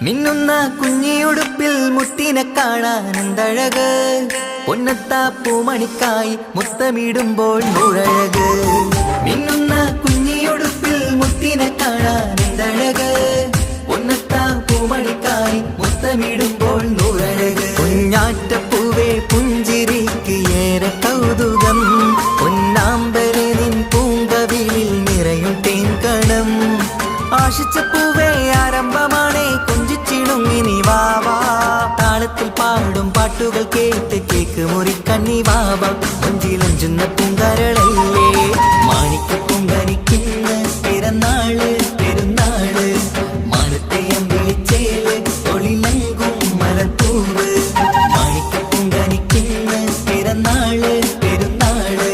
Speaker 1: മിന്നുന്ന കുഞ്ഞിയുടുപ്പിൽ മുത്തിനെ കാണാൻ എന്തഴക് പൊന്നത്താ പൂമണിക്കായി മുത്തമിടുമ്പോൾ നൂഴഴക് മിന്നുന്ന കുഞ്ഞിയുടുപ്പിൽ മുത്തിനെ കാണാൻ എന്തഴക് പൊന്നത്താ പൂമണിക്കായി മുത്തമിടുമ്പോൾ നൂഴഴക് കുഞ്ഞാറ്റപ്പൂവേ പുഞ്ചിരിക്ക് ഏറെ കൗതുകം പൊന്നാമ്പരെ നിൻ പൂങ്കവിളിൽ നിറയും തേൻകണം ആശിച്ച പൂവേ ആരംഭമാണേ കൊഞ്ചിച്ചിണുങ്ങിനി വാവാ താളത്തിൽ പാടും പാട്ടുകൾ കേട്ട് കേക്ക് മുറിക്കണ്ണി വാവാ കൊഞ്ചിലഞ്ചുന്ന പൂങ്കരളല്ലേ മാണിക്കപ്പൂങ്കനിക്കിന്ന് പിറന്നാള് പെരുന്നാള് മാനത്തെയം വിളിച്ചേല് ഒളിലെങ്കും മലർപ്പൂവ് മാണിക്കപ്പൂങ്കനിക്കിന്ന് പിറന്നാള് പെരുന്നാള്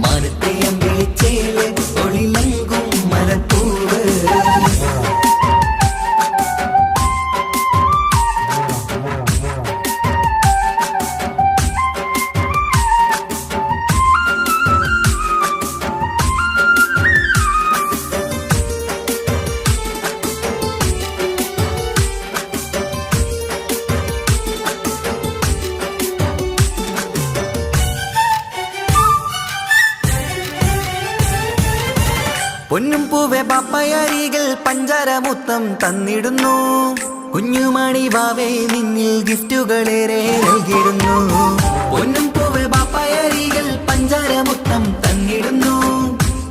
Speaker 1: മാനത്തെയം വിളിച്ചേല് ഒളിലെങ്കും മലർപ്പൂവ് പൊന്നും പൂവെ പാപ്പയരികൾ പഞ്ചാരമുത്തം തന്നിടുന്നു കുഞ്ഞുമണി വാവേ നിന്നിൽ ഗിഫ്റ്റുകളേറെ നൽകിയിരുന്നു പൊന്നും പൂവെ പാപ്പയരികൾ പഞ്ചാരമുത്തം തന്നിടുന്നു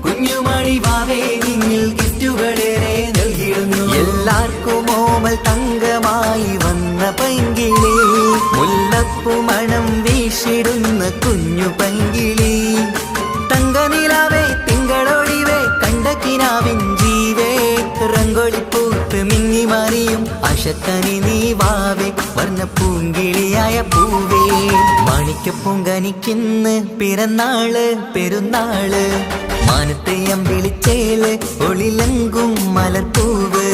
Speaker 1: കുഞ്ഞുമണി വാവേ നിന്നിൽ ഗിഫ്റ്റുകളേറെ നൽകിയിരുന്നു എല്ലാവർക്കും ഓമൽ തങ്കമായി വന്ന പൈങ്കിളി മുല്ലപ്പൂ മണം വീശിടുന്ന കുഞ്ഞു പൈങ്കിളി തങ്കനിലാവേ തിങ്കളൊടിവേ കണ്ടക്കിനാവിൻ ജീവേ റംഗോളിപ്പൂത്ത് മിന്നി മാറിയും അശക്കനി നീ വാവേ വർണ്ണ പൂങ്കിളിയായ പൂവേ മാണിക്കപ്പൂങ്കനിക്കിന്ന് പിറന്നാള് പെരുന്നാള് മാനത്തെയം വിളിച്ചേല് ഒളിലെങ്കും മലർപ്പൂവ്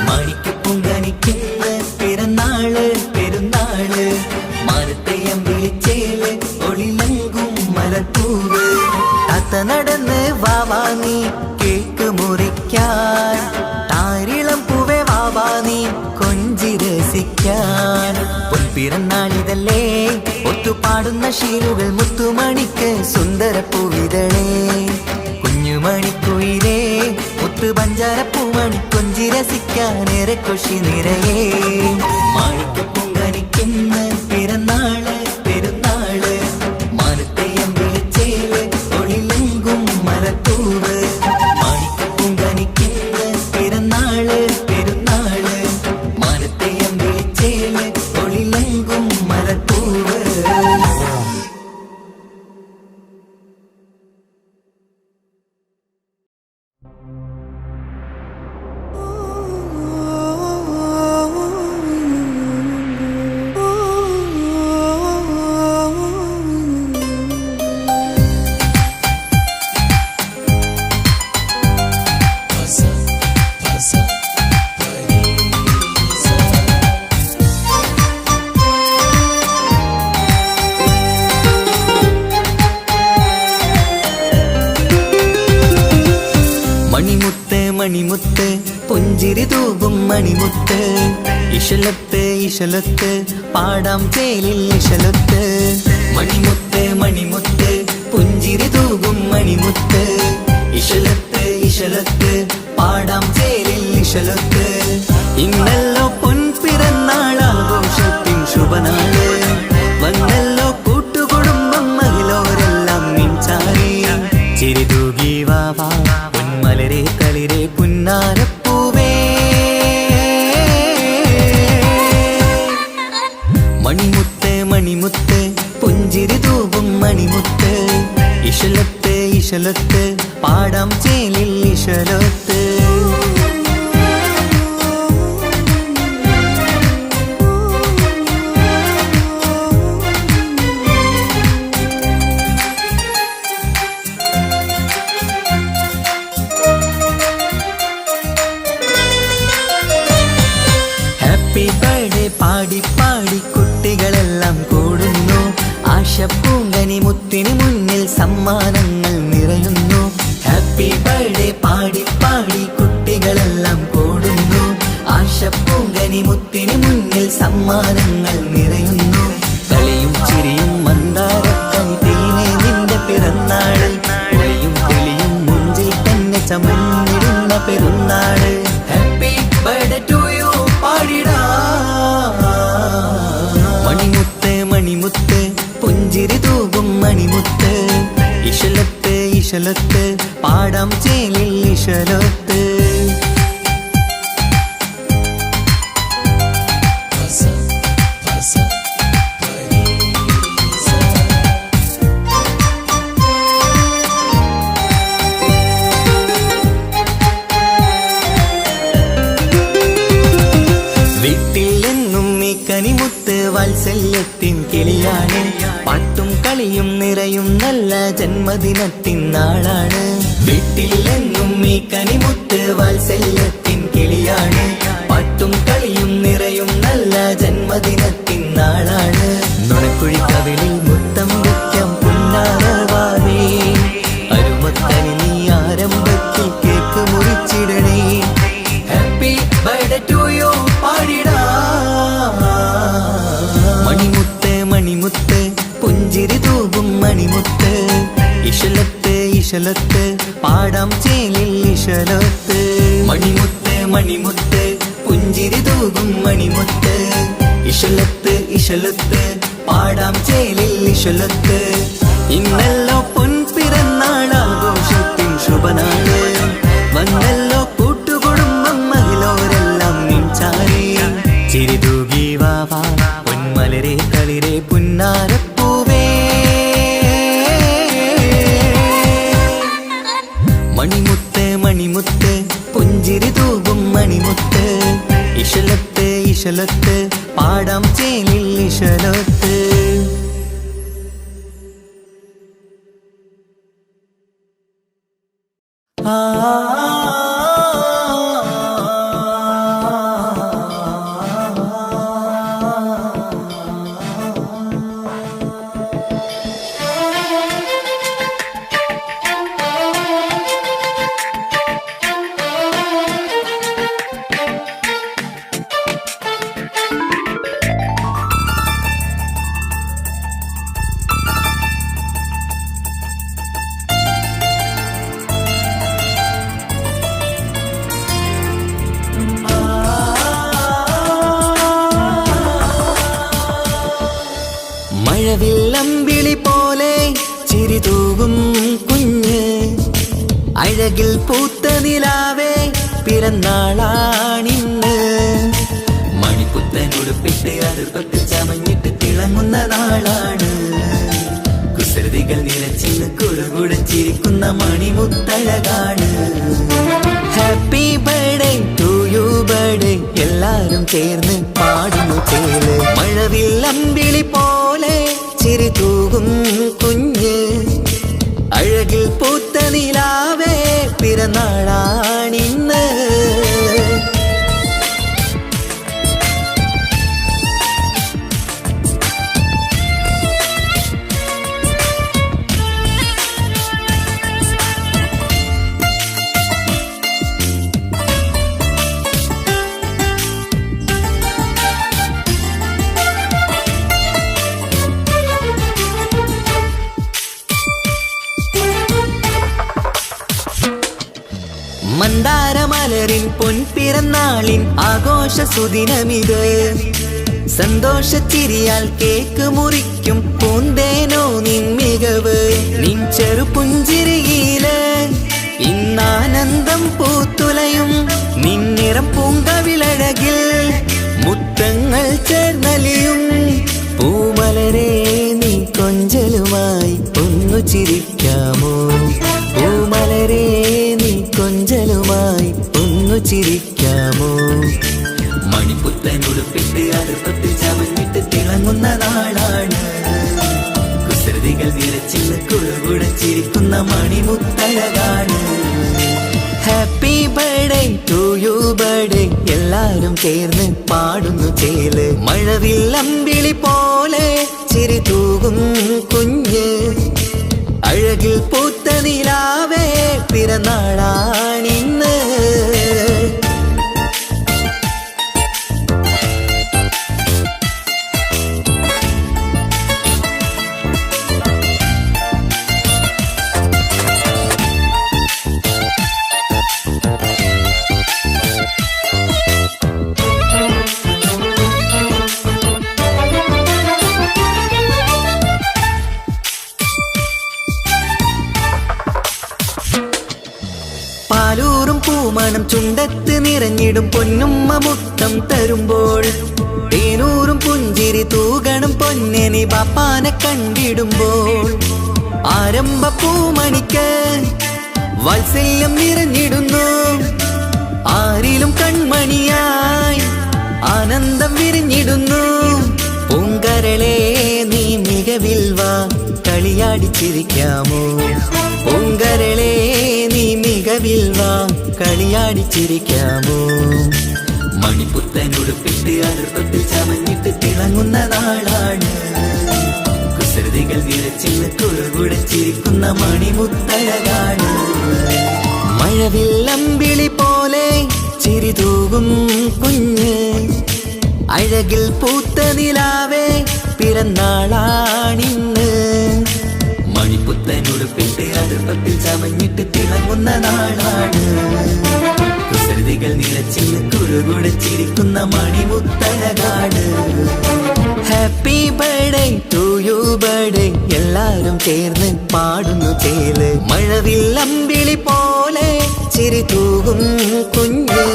Speaker 1: മാണിക്കപ്പൂങ്കനിക്കിന്ന് പിറന്നാള് പെരുന്നാള് മാനത്തെയം വിളിച്ചേല് ഒളിലെങ്കും മലർപ്പൂവ് താത്ത നടന്ന് വാവാനി കേക്ക് മുറിക്കാൻ താരിളം പൂവേ വാവാനി കൊഞ്ചി രസിക്കാൻ പൊൻപിറന്നാളിതല്ലേ ഒത്തുപാടുന്ന ശീലുകൾ മുത്തുമണിക്ക് സുന്ദരപ്പൂവിതളേ കുഞ്ഞുമണിക്കുയിലേ മുത്തു പഞ്ചാരപ്പൂമണി കൊഞ്ചി രസിക്കാനേറെ കൊഷി നിറയേ മാണിക്കപ്പൂങ്കനിക്കിന്ന് പിറന്നാള് പെരുന്നാള് മാനത്തെയം വിളിച്ചേല് ഒളിലെങ്കും മലർപ്പൂവ് മാണിക്കപ്പൂങ്കനിക്കിന്ന് പിറന്നാള് പെരുന്നാള് മാനത്തെയം വിളിച്ചേല് ഒളിലെങ്കും മലർപ്പൂവ് മണിമുത്ത് പുഞ്ചിരി തൂകും മണിമുത്ത് ഇശലത്ത് ഇശലത്ത് പാടാം ചേലിൽ ഇശലത്ത് മണിമുത്ത് മണിമുത്ത് പുഞ്ചിരി തൂകും മണിമുത്ത് ഇശലത്ത് ഇശലത്ത് പാടാം ചേലിൽ ഇശലത്ത് ഇന്നല്ലോ പൊൻപിറന്നാളാഘോഷത്തിൻ ശുഭനാള് വന്നല്ലോ കൂട്ടുകുടുംബം മഹിളോരെല്ലാം നിൻചാരി ചിരി തൂകി വാവാ പൊന്മലരെ തളിരെ പുന്നാരപ്പൂവേ മണിമുത്ത് മണിമുത്ത് പുഞ്ചിരി തൂകും മണിമുത്ത് ഇശലത്ത് ഇശലത്ത് പാടാം ചേലിൽ ഇശലത്ത് ഹാപ്പി ബർത്ത്ഡേ പാടി പാടി കുട്ടികളെല്ലാം കൂടുന്നു ആശപ്പൂങ്കനി മുത്തിന് മുന്നിൽ സമ്മാനങ്ങൾ നിറയുന്നു ഹാപ്പി ബർത്ത്ഡേ പാടി പാടി കുട്ടികളെല്ലാം കൂടുന്നു ആശപ്പൂങ്കനി മുത്തിന് മുന്നിൽ സമ്മാനങ്ങൾ നിറയുന്നു കളിയും ചിരിയും മന്ദാരക്കനി തേനെ നിന്റെ പിറന്നാളിൽ ഒളിയും തെളിയും മുഞ്ചിൽ തന്നെ ചമഞ്ഞിടുന്ന പെരുന്നാള് ഹാപ്പി ബർത്ത്ഡേ ടു യു പാടിടാ മണിമുത്ത് മണിമുത്ത് പുഞ്ചിരി തൂകും മണിമുത്ത് ഇശലത്ത് ഇശലത്ത് പാടാം ചേലിൽ ഇശലത്ത് കനിമുത്ത് വാത്സല്യത്തിൻ കിളിയാണ് പാട്ടും കളിയും നിറയും നല്ല ജന്മദിനത്തിൻ നാളാണ് വീട്ടിൽ എന്നും ഈ കനിമുത്ത് വാത്സല്യത്തിൻ കിളിയാണ് പാട്ടും കളിയും നിറയും നല്ല ജന്മദിനത്തിൻ നാളാണ് നുണക്കുഴിക്കവിളിൽ മുത്തം വയ്ക്കാം പുന്നാരവാവേ അരുമക്കനി നീ ആരംഭത്തിൽ കേക്ക് മുറിച്ചിടണേ ഹാപ്പി ബർത്ത്ഡേ ടു യു പാടിടാ മണിമുത്ത് മണിമുത്ത് പുഞ്ചിരി തൂകും മണിമുത്ത് ഇശലത്ത് ഇശലത്ത് പാടാം ചേലിൽ ഇശലത്ത് മണിമുത്ത് മണിമുത്ത് പുഞ്ചിരി തൂകും മണിമുത്ത് ഇശലത്ത് ഇശലത്ത് പാടാം ചേലിൽ ഇശലത്ത് ഇന്നല്ലോ പൊൻപിറന്നാളാഘോഷത്തിൻ ശുഭനാള് വന്നല്ലോ കൂട്ടുകുടുംബം മഹിളോരെല്ലാം നിൻചാരി ചിരി തൂകി വാവാ പൊന്മലരെ തളിരെ പുന്നാരപ്പൂവേ മണിമുത്ത് മണിമുത്ത് പുഞ്ചിരി തൂകും മണിമുത്ത് ഇശലത്ത് ഇശലത്ത് പാടാം ചേലിൽ ഇശലത്ത് മഴവില്ലമ്പിളി പോലെ ചിരി തൂകും കുഞ്ഞ് അഴകിൽ പൂത്ത നിലാവേ പിറന്നാളാണിന്ന് മണിപ്പുത്തനുടുപ്പിട്ട് അത് തൊട്ട് ചമഞ്ഞിട്ട് തിളങ്ങുന്ന നാളാണ് കുസൃതികൾ നിലച്ചിന്ന് കുറുകുടച്ചിരിക്കുന്ന മണിമുത്തഴകാണ് happy birthday to you birthday എല്ലാരും ചേർന്ന് പാടുന്നു ചേല് മഴവില്ലമ്പിളി പോലെ ചിരി തൂകും കുഞ്ഞ് അഴകിൽ പൂത്ത നിലാവേ പിറന്നാളാണിന്ന് മന്ദാരമലരിൻ പൊൻപിറന്നാളിൻ ആഘോഷ സുദിനമിത്. സന്തോഷച്ചിരിയാൽ കേക്ക് മുറിക്കും പൂന്തേനോ നിൻ മികവ്. നിൻ ചെറുപുഞ്ചിരിയില് ഇന്നാനന്ദം പൂത്തുലയും. നിന്നിറം പൂങ്കവിളഴകിൽ മുത്തങ്ങൾ ചേർന്നലിയും. പൂമലരെ നീ കൊഞ്ചലുമായി ഒന്നു ചിരിക്കാമോ? പൂമലരെ നീ കൊഞ്ചലുമായി ഒന്നു ചിരിക്കാമോ? മണിപ്പുത്തനുടുപ്പിട്ട് അടുപ്പത്തിൽ ചമഞ്ഞിട്ട് തിളങ്ങുന്ന നാളാണ്. കുസൃതികൾ വിരച്ചിന്ന് കുഴുകുടച്ചിരിക്കുന്ന മണിമുത്തഴകാണ്. Happy birthday to you birthday എല്ലാരും ചേർന്ന് പാടുന്നു ചേല്. മഴവില്ലമ്പിളി പോലെ ചിരി തൂകും കുഞ്ഞ്. അഴകിൽ പൂത്ത നിലാവേ പിറന്നാളാണിന്ന്. പാലൂറും പൂമണം ചുണ്ടത്ത് നിറഞ്ഞിടും പൊന്നുമ്മ മുത്തം തരുമ്പോൾ. തേനൂറും പുഞ്ചിരി തൂകണം പൊന്നനി ബാപ്പാനെ കണ്ടിടുമ്പോൾ. ആരംഭ പൂമണിക്ക് വാത്സല്യം നിറഞ്ഞിടുന്നു. ആരിലും കൺമണിയായി ആനന്ദം വിരിഞ്ഞിടുന്നു. പൂങ്കരളെ നീ മികവിൽ വാ കളിയാടിച്ചിരിക്കാമോ? പൂങ്കരളെ നീ മികവിൽ വാ കളിയാടിച്ചിരിക്കാമോ? മണിപ്പുത്തനുടുപ്പിട്ട് അടുപ്പത്തിൽ ചമഞ്ഞിട്ട് തിളങ്ങുന്ന നാളാണ്. കുസൃതികൾ വിരച്ചിന്ന് കുഴുകുടച്ചിരിക്കുന്ന മണിമുത്തഴകാണ്. മഴവില്ലമ്പിളി പോലെ ചിരി തൂകും കുഞ്ഞ്. അഴകിൽ പൂത്ത നിലാവേ പിറന്നാളാണിന്ന്. മണിപ്പുത്തനുടുപ്പിട്ട് അടുപ്പത്തിൽ ചമഞ്ഞിട്ട് തിളങ്ങുന്ന നാളാണ്. കുസൃതികൾ നിറച്ചിന്ന് കുഴുകുടച്ചിരിക്കുന്ന മണിമുത്തഴകാണ്. Happy birthday to you birthday എല്ലാരും ചേർന്ന് പാടുന്നു ചേല്. മഴവില്ലമ്പിളി പോലെ ചിരി തൂകും കുഞ്ഞ്.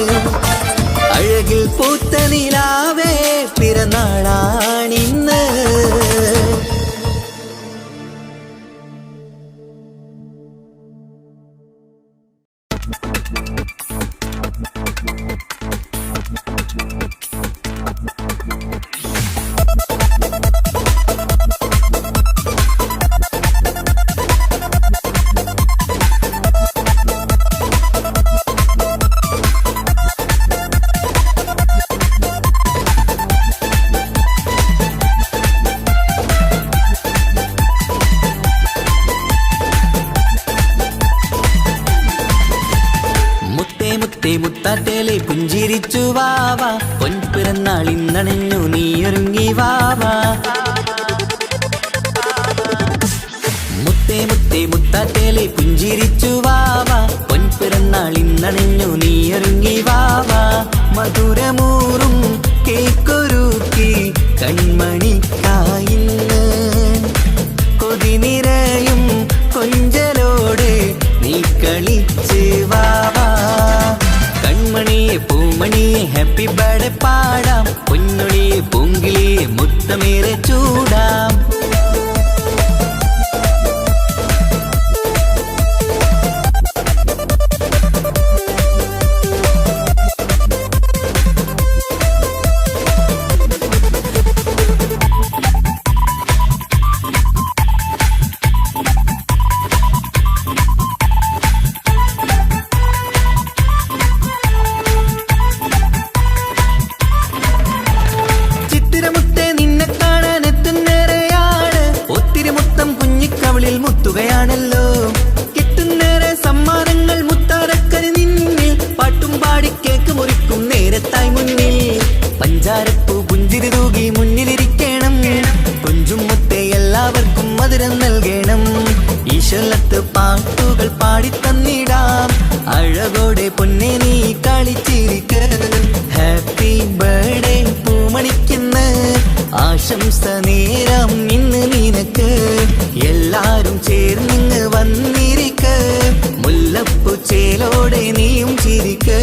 Speaker 1: അഴകിൽ പൂത്ത നിലാവേ പിറന്നാളാണിന്ന്. മുത്താട്ടേലെ പുഞ്ചിരിച്ചു വാവാ. പൊൻപിറന്നാളിന്നണഞ്ഞു നീയൊരുങ്ങി വാവാ. മുത്തേ മുത്തേ മുത്താട്ടേലെ പുഞ്ചിരിച്ചു വാവാ. പൊൻപിറന്നാളിന്നണഞ്ഞു നീയൊരുങ്ങി വാവാ. മധുരമൂറും കേക്കൊരുക്കി കൺമണിക്കായിന്ന്. കൊതി നിറയും കൊഞ്ചലോടെ നീ കളിച്ച് വാവാ. കൺമണിയെ പൂമണിയെ ഹാപ്പി ബർത്ത്ഡേ പാടാം. പൊന്നൊളിയെ പൂങ്കിളിയെ മുത്തമേറെ ചൂടാം. മുത്തുകയാണല്ലോ കിട്ടുന്നേറെ സമ്മാനങ്ങൾ. മുത്താരക്കരി നിന്നിൽ പാട്ടും പാടി കേക്ക് മുറിക്കും നേരത്തായി മുന്നിൽ. പഞ്ചാരപ്പൂ പുഞ്ചിരി തൂകി മുന്നിലിരിക്കണം. കൊഞ്ചും മുത്തേ എല്ലാവർക്കും മധുരം നൽകണം. ഈശ്വരത്ത് പാട്ടുകൾ പാടിത്തന്നിടാം. അഴകോടെ പൊന്നെ നീ കളിച്ചിരിക്ക ഹാപ്പി ബർത്ത്ഡേ പൂമണിക്കുന്ന ആശംസ നേരം ഇന്ന് നിനക്ക് എല്ലാരും ചേർന്നിങ്ങ് വന്നിരിക്ക മുല്ലപ്പൂ ചേലോടെ നീയും ചിരിക്ക്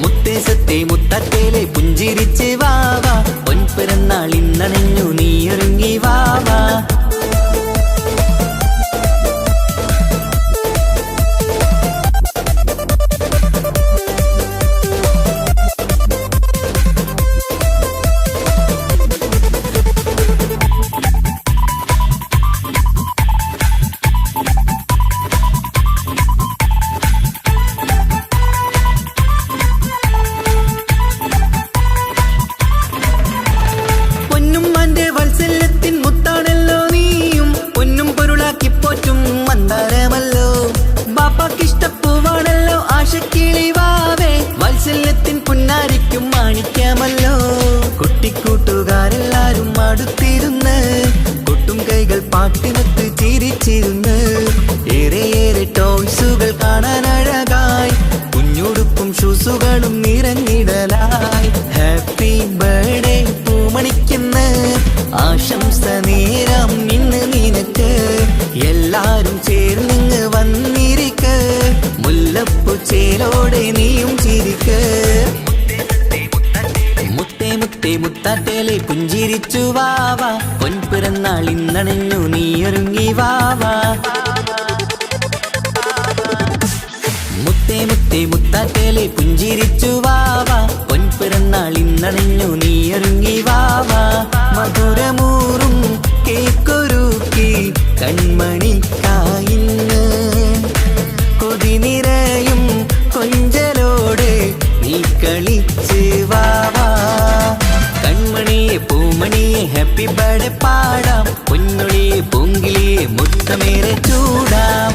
Speaker 1: മുത്തേ സത്തേ മുത്തത്തേലെ പുഞ്ചിരിച്ച് വാവാ പൊൻപിറന്നാൾ ഇന്നണഞ്ഞു നീ ഒരുങ്ങി വാവാ പുന്നാരിക്കും മാണിക്യമല്ലോ കുട്ടിക്കൂട്ടുകാരെല്ലാരും അടുത്തിരുന്ന് കൊട്ടും കൈകൾ പാട്ടിനൊത്ത് ചിരിച്ചിരുന്ന് ഏറെ ടോയ്സുകൾ കാണാൻ അഴകായി കുഞ്ഞുടുപ്പും ഷൂസുകളും നിറഞ്ഞിടലായി ഹാപ്പി ബർത്ത്ഡേ പൂമണിക്കുന്ന ആശംസ നേരം ഇന്ന് നിനക്ക് എല്ലാരും ചേർന്നിങ്ങ് വന്നിരിക്ക് മുല്ലപ്പൂ ചേലോടെ നീയും ചിരിക്ക് മുത്തേ മുത്തേ മുത്താട്ടേലെ പുഞ്ചിരിച്ചു വാവാ പൊൻപിറന്നാൾ ഇന്നണഞ്ഞു നീ ഒരുങ്ങി വാവാ മുത്തേ മുത്തേ മുത്താട്ടേലെ പുഞ്ചിരിച്ചു വാവാ പൊൻപിറന്നാൾ ഇന്നണഞ്ഞു നീ ഒരുങ്ങി വാവാ മധുരമൂറും കേക്കൊരുക്കി കൺമണിക്കായിന്ന് കൊതി നിറയും കൊഞ്ചലോടെ നീ കളിച്ച് വാവാ കൺമണിയെ പൂമണിയെ ഹാപ്പി ബർത്ത്ഡേ പാടാം പൊന്നൊളിയെ പൂങ്കിളിയെ മുത്തമേറെ ചൂടാം